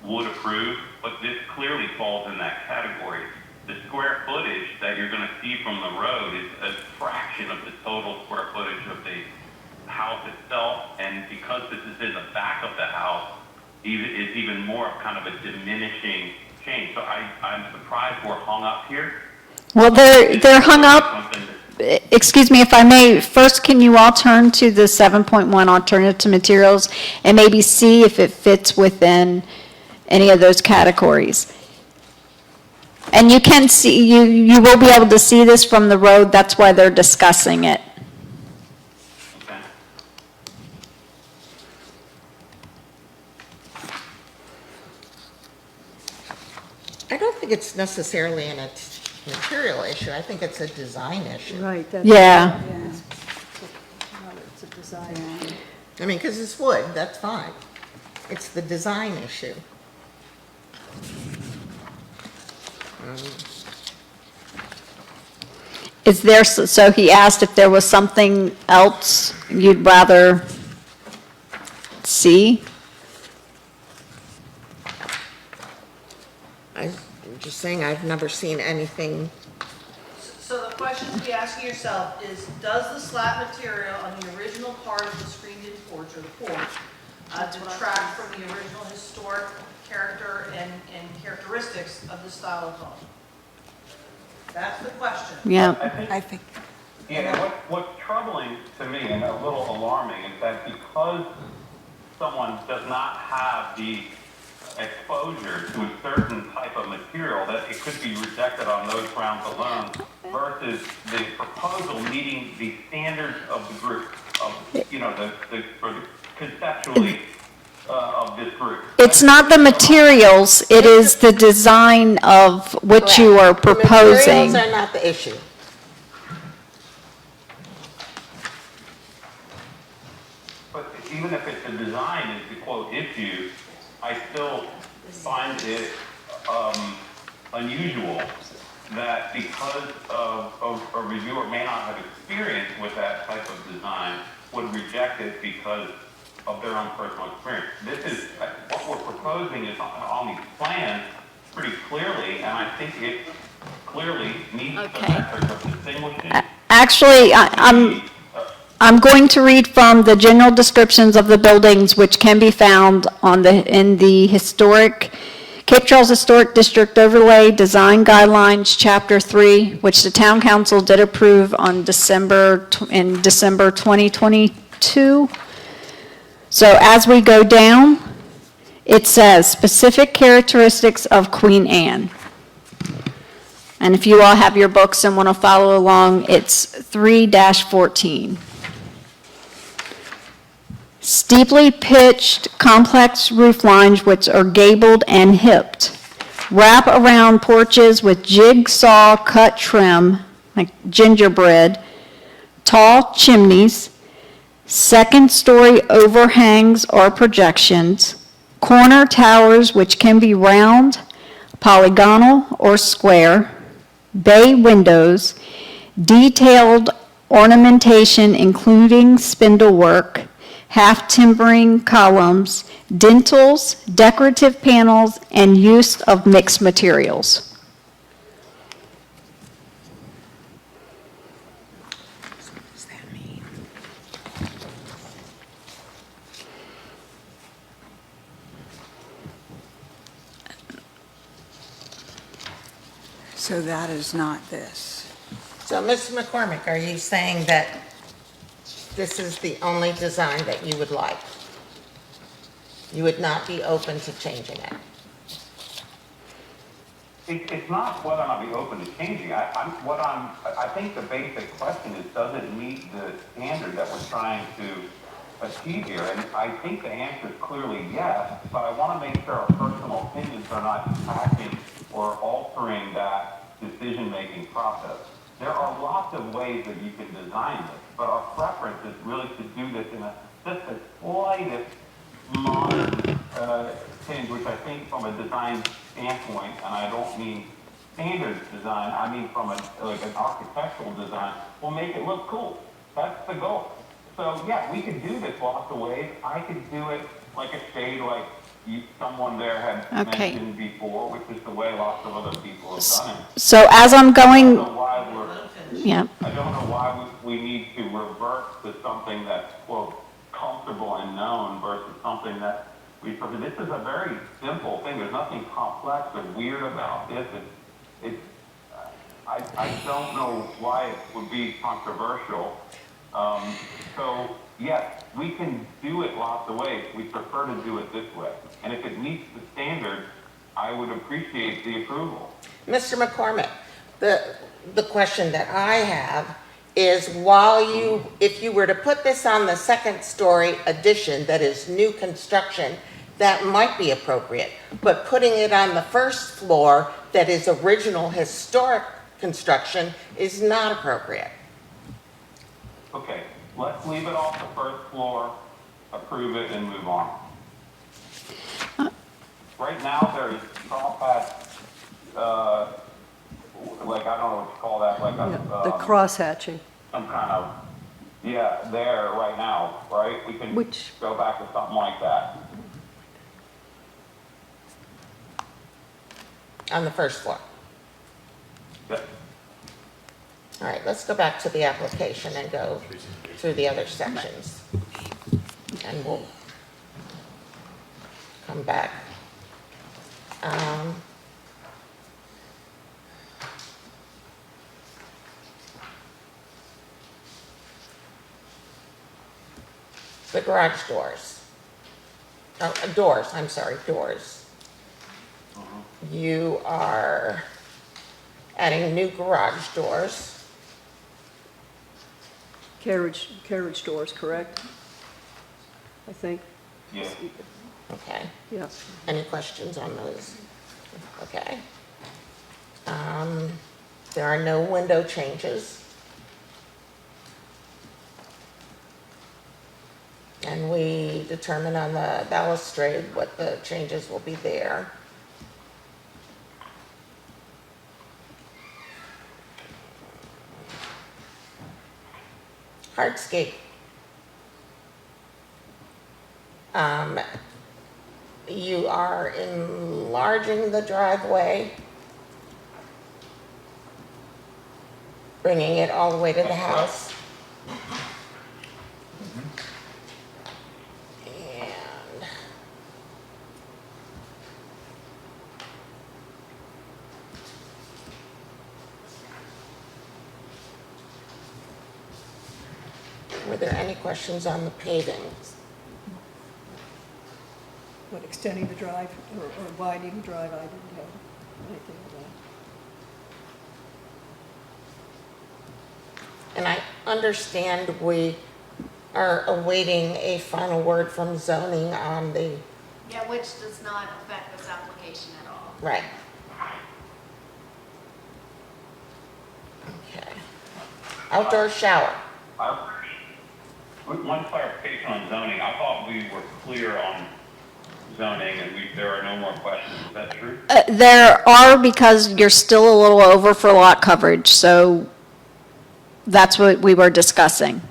would approve, but this clearly falls in that category. The square footage that you're going to see from the road is a fraction of the total square footage of the house itself, and because this is in the back of the house, it's even more of kind of a diminishing change. So I'm surprised we're hung up here. Well, they're hung up. Excuse me, if I may, first can you all turn to the 7.1 alternative materials and maybe see if it fits within any of those categories? And you can see, you will be able to see this from the road, that's why they're discussing it. Okay. I don't think it's necessarily a material issue. I think it's a design issue. Right. That's, Yeah. It's a design. I mean, because it's wood, that's fine. It's the design issue. Is there, so he asked if there was something else you'd rather see? I'm just saying, I've never seen anything. So the question to be asking yourself is, does the slat material on the original part of the screened-in porch or the porch detract from the original historic character and characteristics of the style of home? That's the question. Yeah. I think, Yeah, what's troubling to me and a little alarming is that because someone does not have the exposure to a certain type of material, that it could be rejected on those grounds alone versus the proposal meeting the standards of the group, of, you know, conceptually of this group. It's not the materials, it is the design of what you are Correct. The proposing. materials are not the issue. even if it's a design is the quote issue, I still find it unusual that because of a reviewer may not have experience with that type of design, would reject it because of their own personal experience. This is, what we're proposing is on these plans pretty clearly, and I think it clearly meets the Okay. metric of distinguishing. Actually, I'm going to read from the general descriptions of the buildings, which can be found in the Cape Charles Historic District Overlay Design Guidelines, Chapter 3, which the Town Council did approve in December 2022. So as we go down, it says specific characteristics of Queen Anne. And if you all have your books and want to follow along, it's 3-14. Steeply pitched, complex roof lines which are gabled and hipped. Wrap around porches with jigsaw cut trim, like gingerbread. Tall chimneys. Second-story overhangs or projections. Corner towers which can be round, polygonal, or square. Bay windows. Detailed ornamentation including spindlework. Half-timbering columns, dentils, decorative panels, and use of mixed materials. What does that mean? So that is not this. So, Mr. McCormick, are you saying that this is the only design that you would like? You would not be open to changing it? It's not whether or not be open to changing. I think the basic question is, does it meet the standard that we're trying to achieve here? And I think the answer is clearly yes, but I want to make sure our personal opinions are not impacting or altering that decision-making process. There are lots of ways that you can design this, but our preference is really to do this in just the slightest modern change, which I think from a design standpoint, and I don't mean standard design, I mean from an architectural design, will make it look cool. That's the goal. So yeah, we could do this lots of ways. I could do it like a shade like someone there had mentioned before, which is the way lots of other people have done it. So as I'm going, I don't know why yeah. I don't know why we need to revert to something that's, quote, comfortable and known versus something that this is a very simple thing. There's nothing complex or weird about this. I don't know why it would be controversial. So yes, we can do it lots of ways. We prefer to do it this way. And if it meets the standard, I would appreciate the approval. Mr. McCormick, the question that I have is if you were to put this on the second-story addition that is new construction, that might be appropriate. But putting it on the first floor that is original historic construction is not appropriate. Okay, let's leave it off the first floor, approve it, and move on. Right now, there's top hat, like, I don't know what you call that, like The cross-hatching. some kind of, there right now, right? We can go back to something like that. On the first floor. Yep. All right, let's go back to the application and go through the other sections. And we'll come back. The garage doors. Doors. You are adding new garage doors. Carriage doors, correct? I think, Yeah. Okay. yeah. Any questions on those? Okay. There are no window changes. And we determine on the balustrade what the changes will be there. Hardscape. You are enlarging the driveway, bringing it all the way to the house. And were there any questions on the paving? What, extending the drive or widening the drive, I didn't have anything with that. And I understand we are awaiting a final word from zoning on the, Yeah, which does not affect this application at all. right. Okay. Outdoor shower. One clarification on zoning, I thought we were clear on zoning and there are no more questions, is that true? There are, because you're still a little over for lot coverage, so that's what we were discussing.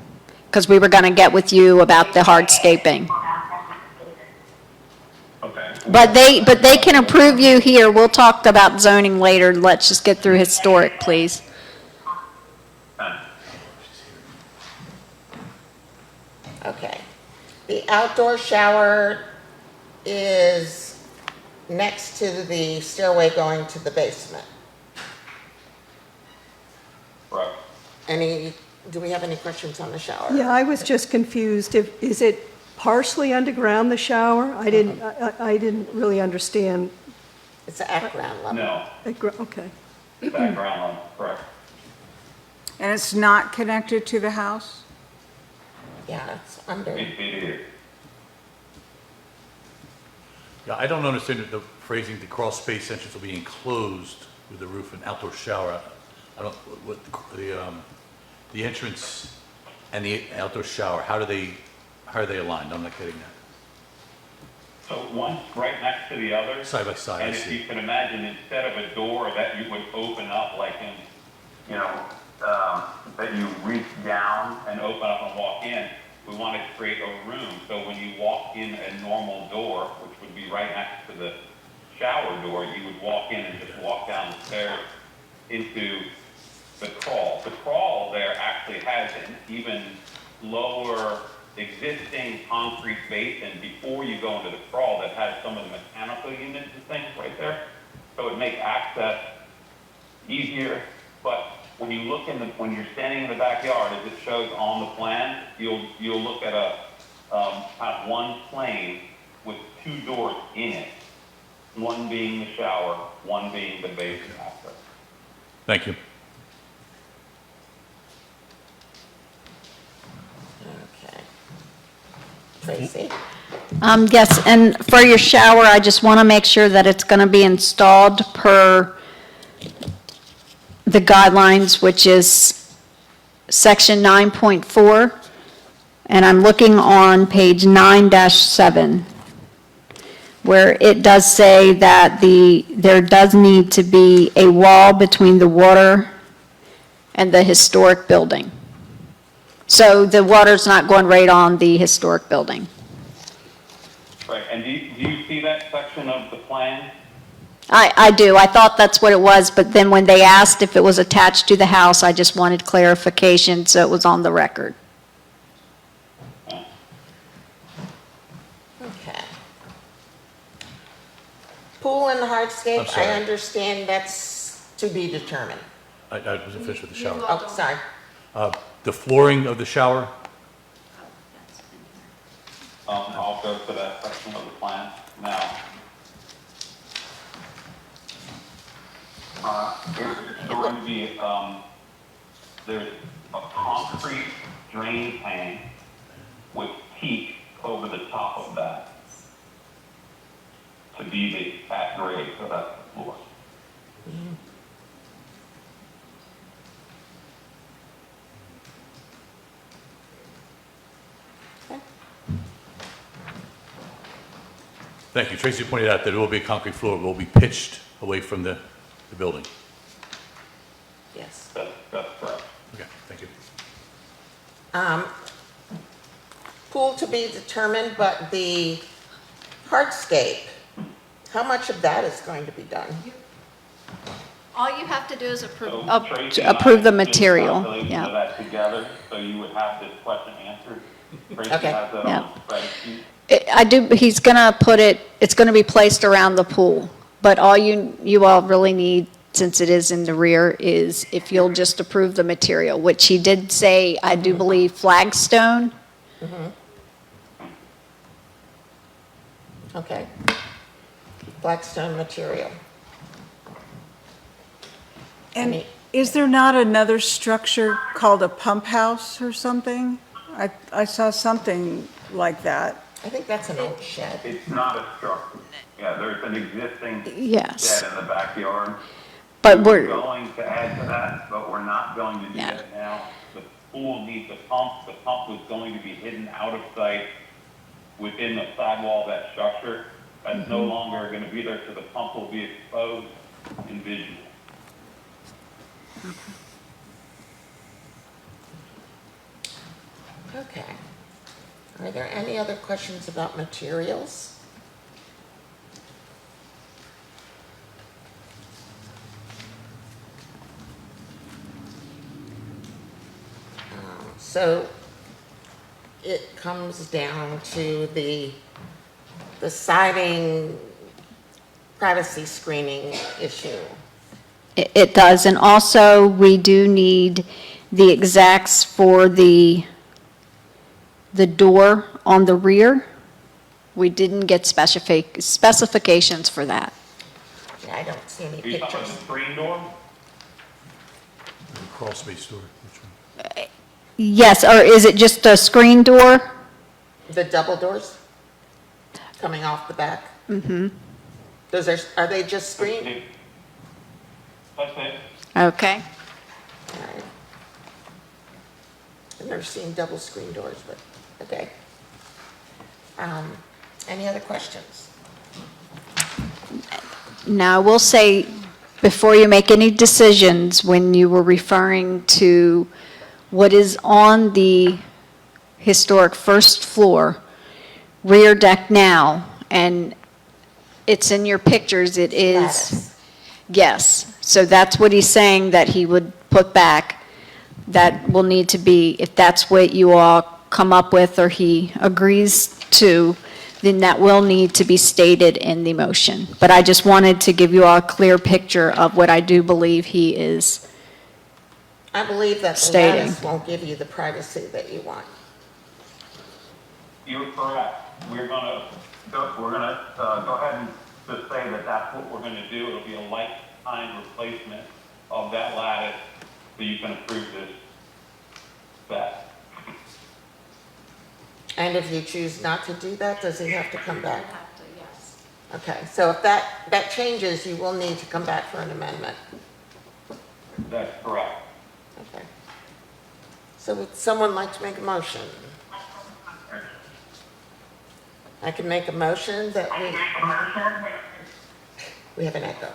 Because we were going to get with you about the hardscaping. Okay. But they can approve you here. We'll talk about zoning later. Let's just get through historic, please. Okay. The outdoor shower is next to the stairway going to the basement. Right. Do we have any questions on the shower? Yeah, I was just confused. Is it partially underground, the shower? I didn't really understand. It's at ground level. No, Okay. it's at ground level, correct. And it's not connected to the house? Yeah, it's under. It is. Yeah, I don't understand the phrasing, the crawl space entrance will be enclosed with the roof and outdoor shower. I don't, what, the entrance and the outdoor shower, how are they aligned? I'm not getting that. So one's right next to the other. Side by side, I And if see. you can imagine, instead of a door that you would open up like in, that you reach down and open up and walk in, we want to create a room. So when you walk in a normal door, which would be right next to the shower door, you would walk in and just walk down the stairs into the crawl. The crawl there actually has an even lower existing concrete basin before you go into the crawl that has some of the mechanical units and things right there. So it makes access easier, but when you look when you're standing in the backyard, as it shows on the plan, you'll look at a kind of one plane with two doors in it, one being the shower, one being the basin access. Thank you. Okay. Tracy? Yes, and for your shower, I just want to make sure that it's going to be installed per the guidelines, which is section 9.4, and I'm looking on page 9-7, where it does say that there does need to be a wall between the water and the historic building. So the water's not going right on the historic building. Right, and do you see that section of the plan? I do. I thought that's what it was, but then when they asked if it was attached to the house, I just wanted clarification, so it was on the record. Okay. Pool and I'm hardscape, sorry. I understand that's to be determined. I wasn't finished with the shower. Oh, sorry. The flooring of the shower, I'll go to that section of the plan now. It's going to be, there's a concrete drain tank with teak over the top of that to be the at grade, so that's the floor. Thank you. Tracy pointed out that it will be a concrete floor, it will be pitched away from the building. Yes. That's correct. Okay, thank you. Pool to be determined, but the hardscape, how much of that is going to be done? All you have to do is approve. So Tracy and I approve the did material, calculations yeah. of that together, so you would have this question answered. Tracy Okay. has that Yeah. on the spreadsheet. He's gonna put it, it's gonna be placed around the pool, but all you all really need, since it is in the rear, is if you'll just approve the material, which he did say, I do believe flagstone. Okay. Blackstone material. And is there not another structure called a pump house or something? I saw something like that. I think that's an old shed. It's not a structure. Yeah, there's an existing Yes. shed in the backyard. But We're we're, going to add to that, but we're not going to do Yeah. that now. The pool needs a pump. The pump was going to be hidden out of sight within the sidewall of that structure. That's no longer going to be there, so the pump will be exposed and visual. Okay. Are there any other questions about materials? So it comes down to the siding privacy screening issue. it does, and also we do need the exacts for the door on the rear. We didn't get specifications for that. Yeah, I don't see any Are you talking about pictures. the screen door? The crawl space door, which one? Yes, or is it just a screen door? The double doors coming off the back? Mm-hmm. Are they just screened? That's it. Okay. All right. I've never seen double screen doors, but, okay. Any other questions? Now, I will say, before you make any decisions, when you were referring to what is on the historic first floor, rear deck now, and it's in your pictures, it is, Lattice. yes. So that's what he's saying that he would put back. That will need to be, if that's what you all come up with or he agrees to, then that will need to be stated in the motion. But I just wanted to give you all a clear picture of what I do believe he is. I believe that the Stating. lattice won't give you the privacy that you want. You're correct. We're gonna go ahead and just say that that's what we're gonna do. It'll be a lifetime replacement of that lattice, so you can approve this set. And if you choose not to do that, does he have to come back? Have to, yes. Okay, so if that changes, you will need to come back for an amendment. That's correct. Okay. So would someone like to make a motion? I can make a motion that we have an echo.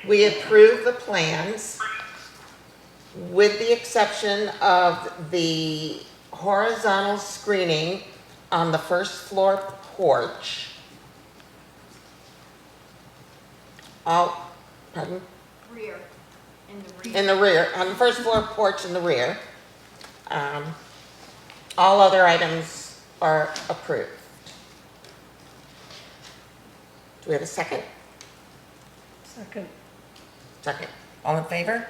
We approve the plans with the exception of the horizontal screening on the first floor porch. Pardon? Rear, in the rear. In the rear, on the first floor porch in the rear. All other items are approved. Do we have a second? Second. Second. All in favor?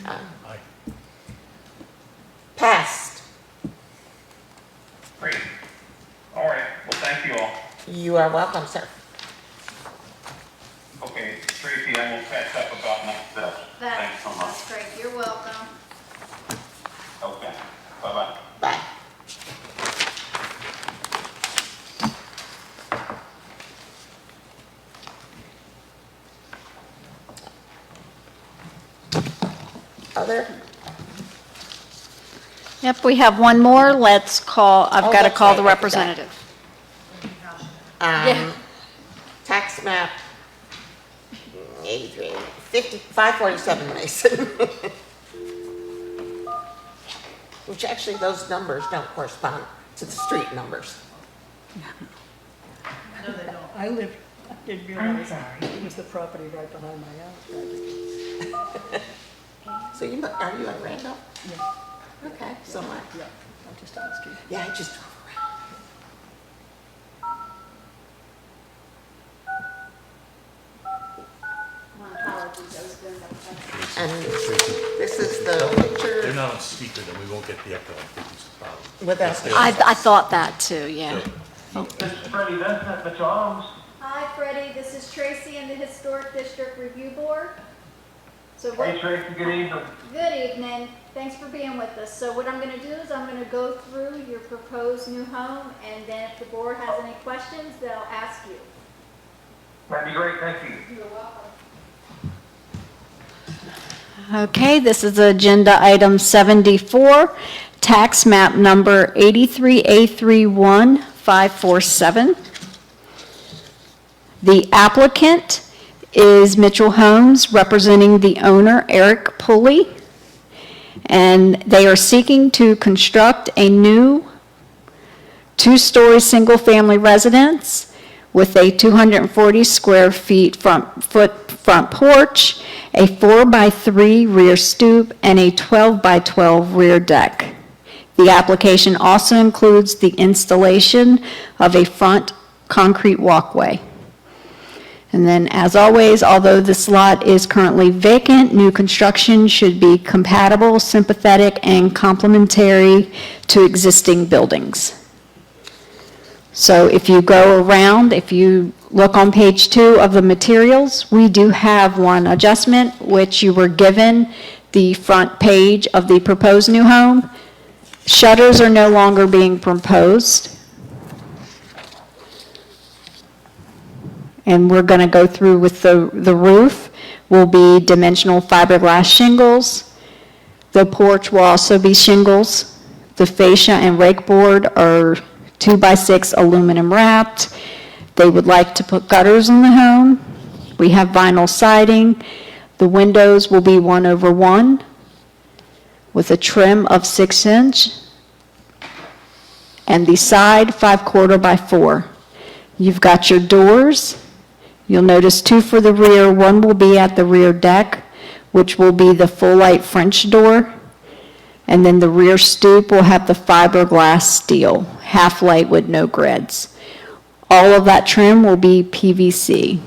Aye. Aye. Passed. Great. All right. Well, thank you all. You are welcome, sir. Okay, Tracy, I will catch up about next steps. Thanks so much. That's great, you're welcome. Okay. Bye-bye. Bye. Other? Yep, we have one more. Let's call, I've Oh, got to that's call right, the I forgot. representative. Um, 83, 50, 547 Mason. Which actually, those numbers don't correspond to the street numbers. I live, I didn't realize it was the property right behind my house. So you, are you at Randolph? Yeah, Okay, so am I. yeah, I'm just asking. Yeah, I just drove around. My apologies, I was doing that. And this is the They're picture not on speaker, then we won't get the echo, I think is the problem. without the. I thought that too, yeah. This is Freddie Vincent, Mitchell Holmes. Hi, Freddie, this is Tracy in the Historic District Review Board. So Hey what, Tracy, good evening. good evening, thanks for being with us. So what I'm gonna do is I'm gonna go through your proposed new home, and then if the board has any questions, they'll ask you. That'd be great, thank you. You're welcome. Okay, this is agenda item 74, tax map number 83A31547. The applicant is Mitchell Homes, representing the owner, Eric Pulley, and they are seeking to construct a new two-story single-family residence with a 240 square feet front porch, a 4x3 rear stoop, and a 12x12 rear deck. The application also includes the installation of a front concrete walkway. And then, as always, although this lot is currently vacant, new construction should be compatible, sympathetic, and complementary to existing buildings. So if you go around, if you look on page 2 of the materials, we do have one adjustment, which you were given the front page of the proposed new home. Shutters are no longer being proposed. And we're going to go through with the roof will be dimensional fiberglass shingles. The porch will also be shingles. The fascia and rake board are 2x6 aluminum wrapped. They would like to put gutters in the home. We have vinyl siding. The windows will be 1/1 with a trim of 6 inch. And the side 5/4 by 4. You've got your doors. You'll notice 2 for the rear. One will be at the rear deck, which will be the full light French door. And then the rear stoop will have the fiberglass steel, half light with no grids. All of that trim will be PVC.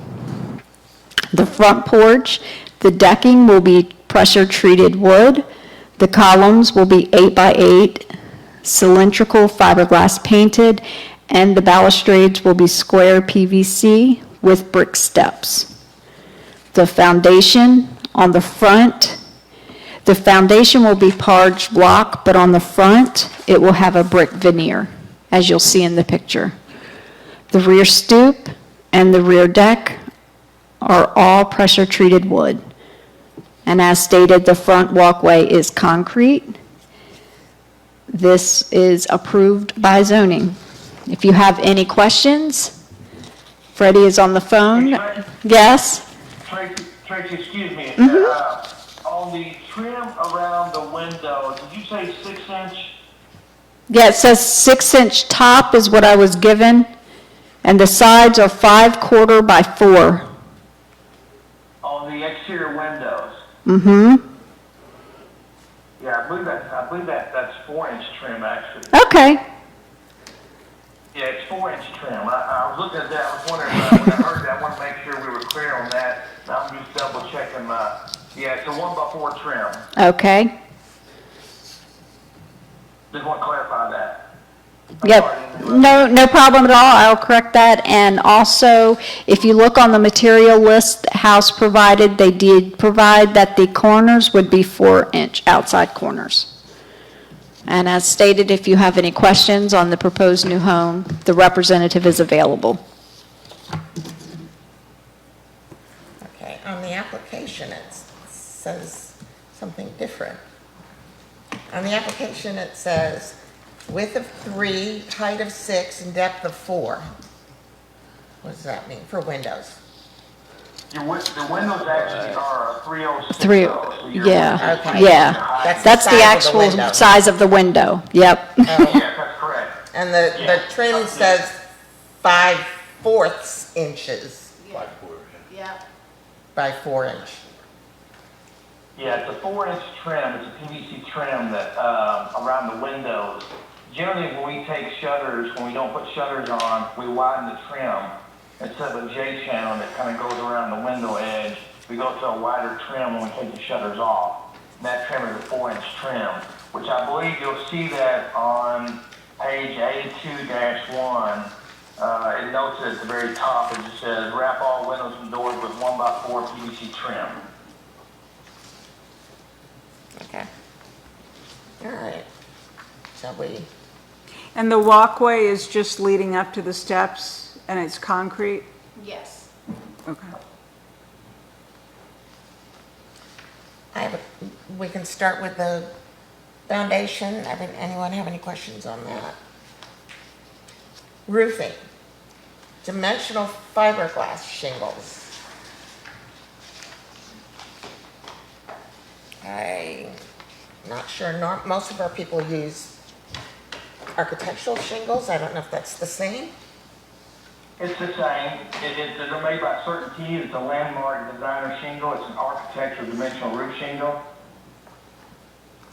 The front porch, the decking will be pressure treated wood. The columns will be 8x8, cylindrical fiberglass painted, and the balustrades will be square PVC with brick steps. The foundation on the front, the foundation will be parged block, but on the front, it will have a brick veneer, as you'll see in the picture. The rear stoop and the rear deck are all pressure-treated wood. And as stated, the front walkway is concrete. This is approved by zoning. If you have any questions, Freddie is on the phone. Yes? Tracy, excuse me. On the trim around the window, did you say 6 inch? Yeah, it says 6 inch top is what I was given, and the sides are 5/4 by 4. On the exterior windows? Mm-hmm. Yeah, I believe that's 4 inch trim actually. Okay. Yeah, it's 4 inch trim. I was looking at that, I was wondering, when I heard that, I wanted to make sure we were clear on that. I'm just double checking yeah, it's a 1x4 trim. Okay. Just want to clarify that. Yep. No problem at all. I'll correct that. And also, if you look on the material list the house provided, they did provide that the corners would be 4 inch outside corners. And as stated, if you have any questions on the proposed new home, the representative is available. Okay, on the application, it says something different. On the application, it says width of 3, height of 6, and depth of 4. What does that mean for windows? The windows actually are 306. Three, So you're yeah, Okay. yeah. That's the That's the size of the actual window. size of the window, yep. Yes, that's correct. And the trim says 5/4 inches 5/4, yeah. Yeah. by 4 inch. Yeah, it's a 4-inch trim. It's a PVC trim that, around the windows. Generally, when we take shutters, when we don't put shutters on, we widen the trim. Instead of a J channel that kind of goes around the window edge, we go to a wider trim when we take the shutters off. And that trim is a 4-inch trim, which I believe you'll see that on page A2-1. It notes it at the very top, it just says, wrap all windows and doors with 1x4 PVC trim. Okay. All right. Shall we? And the walkway is just leading up to the steps, and it's concrete? Yes. Okay. We can start with the foundation. Anyone have any questions on that? Roofing. Dimensional fiberglass shingles. I'm not sure, most of our people use architectural shingles. I don't know if that's the same. It's the same. They're made by Certainty. It's a landmark designer shingle. It's an architectural dimensional roof shingle.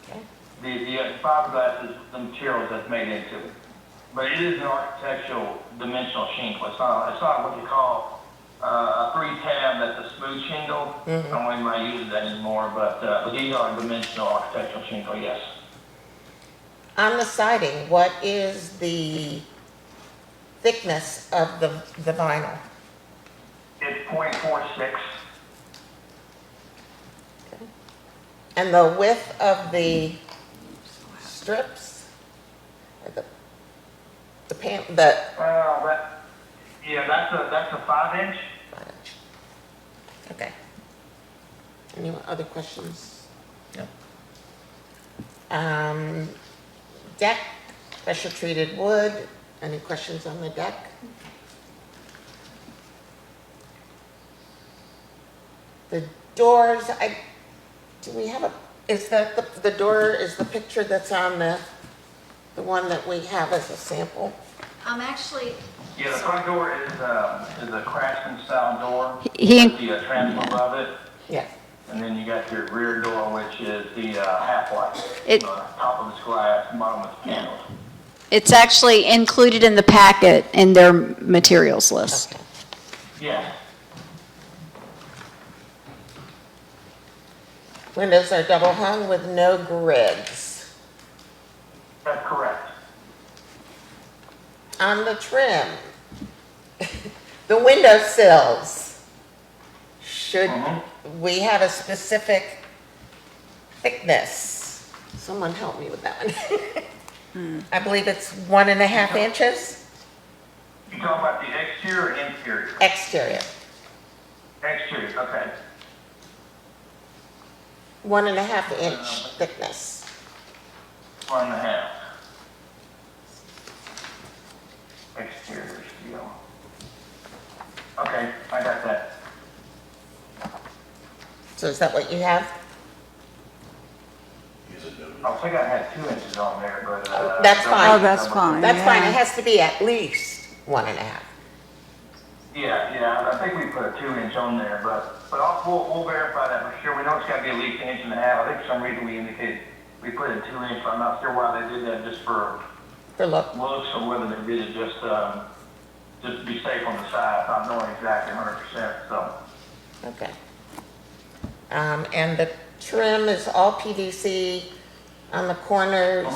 Okay. The fiberglass is the materials that's made into it. But it is an architectural dimensional shingle. It's not what you call a 3-tab that's a smooth shingle. I don't know anybody uses that anymore, but these are dimensional architectural shingle, yes. On the siding, what is the thickness of the vinyl? It's 0.46. Okay. And the width of the strips? Or That's a 5-inch. 5 inch. Okay. Any other questions? No. Deck, pressure treated wood. Any questions on the deck? The doors, do we have is that the door, is the picture that's on the one that we have as a sample? Actually, Yeah, the front door is a Craftsman style door. He- With the transom above it. Yeah. And then you got your rear door, which is the half-light. It- Top of it's glass, bottom is paneled. It's actually included in the packet in their materials list. Okay. Yes. Windows are double hung with no grids. That's correct. On the trim, the window sills, should we have a specific thickness? Someone help me with that one. I believe it's 1.5 inches You talking about the exterior or interior? exterior, Exterior, okay. 1.5 inch thickness. 1.5. Exterior steel. Okay, I got that. So is that what you have? I think I had 2 inches on there, but. That's fine. Oh, that's fine. That's fine, yeah. it has to be at least 1.5. Yeah, I think we put a 2-inch on there, but we'll verify that for sure. We know it's got to be at least 1.5 inches. I think for some reason we indicated we put in 2-inch, but I'm not sure why they did that, just for Look, looks or whether they did it just to be safe on the side, not knowing exactly 100%, so. okay. And the trim is all PVC on the corners.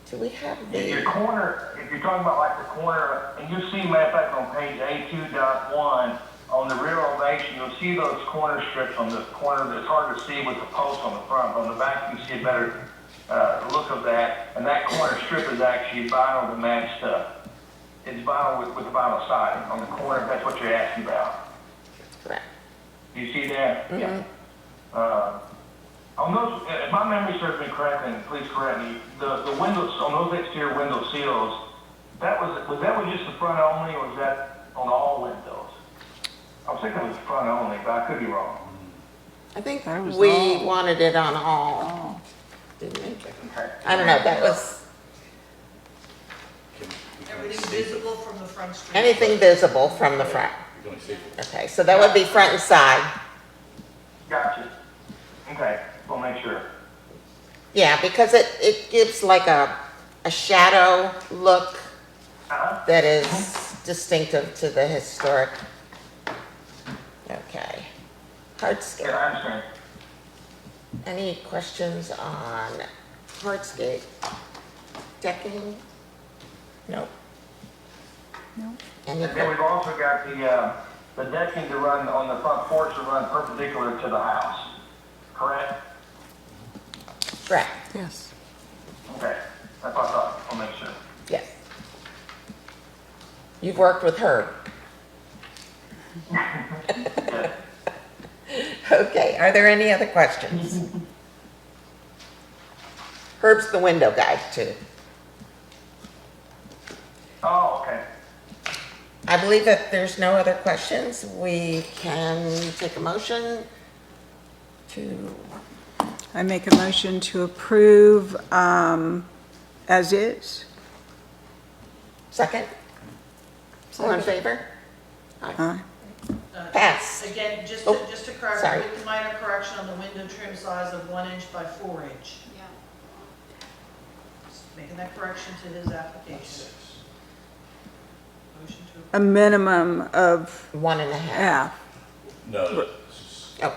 Do we have Your the, corner, if you're talking about like the corner, and you'll see, matter of fact, on page A2.1, on the rear elevation, you'll see those corner strips on the corner. It's hard to see with the post on the front. On the back, you can see a better look of that. And that corner strip is actually vinyl to match it's vinyl with the vinyl siding on the corner, if that's what you're asking about. correct. You see that? Yeah. On those, if my memory serves me correctly, and please correct me, the windows, on those exterior window seals, was that just the front only, or was that on all windows? I was thinking it was front only, but I could be wrong. I think That was we all. wanted it on all. Didn't we? I don't know, that was Everything visible from the front street. anything visible from the front. You're going to see. Okay, so that would be front and side. Gotcha. Okay, we'll make sure. Yeah, because it gives like a shadow look Uh-huh. that is distinctive to the historic. Okay. Yeah, Hardscape. I understand. Any questions on hardscape? Decking? Nope. No. Any, And then we've also got the decking to run on the front porch to run perpendicular to the house, correct? correct, Yes. Okay, that's what I thought, I'll make sure. yes. You've worked with Herb. Yeah. Okay, are there any other questions? Herb's the window guy too. Oh, okay. I believe that there's no other questions. We can take a motion to, I make a motion to approve as is. second? All in favor? Aye. Pass. Again, just Oh, to correct, sorry. with the minor correction on the window trim size of 1 inch by 4 inch. Yeah. Just making that correction to his application. Motion to A minimum of 1.5. half. No, Oh,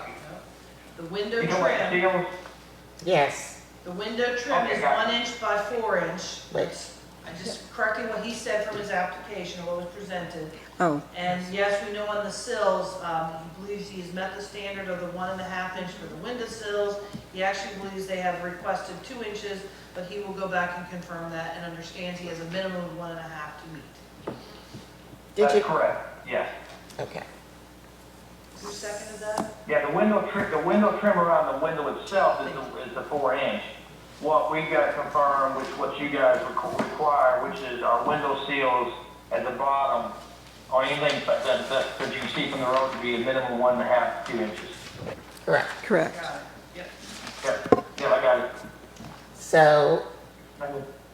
The window You know what, trim, seals? yes, the window trim Okay, is got it. 1 inch by 4 inch. wait, I just correcting what he said from his application, or what was presented. Oh, And yes, we know on the sills, he believes he has met the standard of the 1.5 inch for the window sills. He actually believes they have requested 2 inches, but he will go back and confirm that and understands he has a minimum of 1.5 to meet. did That's you? correct, yes. Okay, Who seconded that? Yeah, the window trim around the window itself is the 4 inch. What we got to confirm, which what you guys require, which is our window seals at the bottom, or anything that you can see from the road to be a minimum 1.5 to 2 inches. correct. correct. Got it. Yep. Yeah, I got it. So,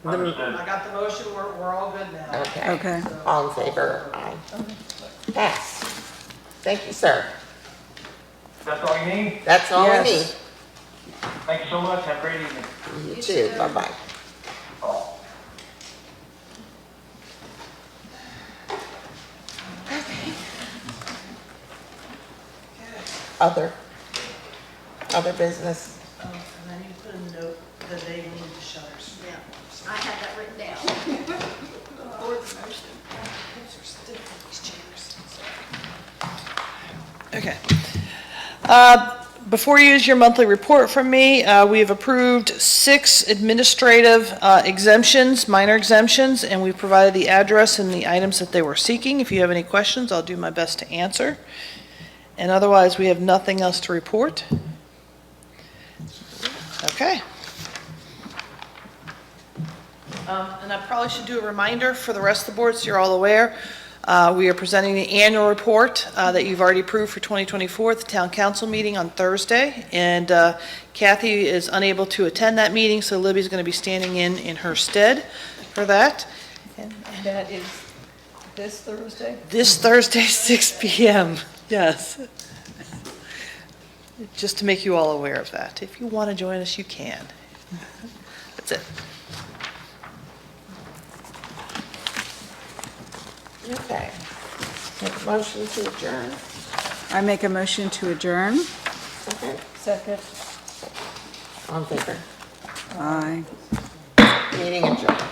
Understood. I got the motion, we're all good now. okay. Okay. So- All in favor? Aye. Pass. Thank you, sir. That's all you need? That's all we Yes. need. Thank you so much. Have a great evening. You too, bye-bye. Oh. Other business. And then you put a note that they need the shutters. Yeah, I had that written down. For the motion. Okay. Before you use your monthly report from me, we have approved 6 administrative exemptions, minor exemptions, and we've provided the address and the items that they were seeking. If you have any questions, I'll do my best to answer. And otherwise, we have nothing else to report. Okay. And I probably should do a reminder for the rest of the board, so you're all aware. We are presenting the annual report that you've already approved for 2024 at the town council meeting on Thursday. And Kathy is unable to attend that meeting, so Libby's going to be standing in her stead for that. And That is this Thursday? this Thursday, 6 PM, yes. Just to make you all aware of that. If you want to join us, you can. That's it. Okay. Make a motion to adjourn. I make a motion to adjourn. Second. Second. All in favor? Aye. Meeting adjourned.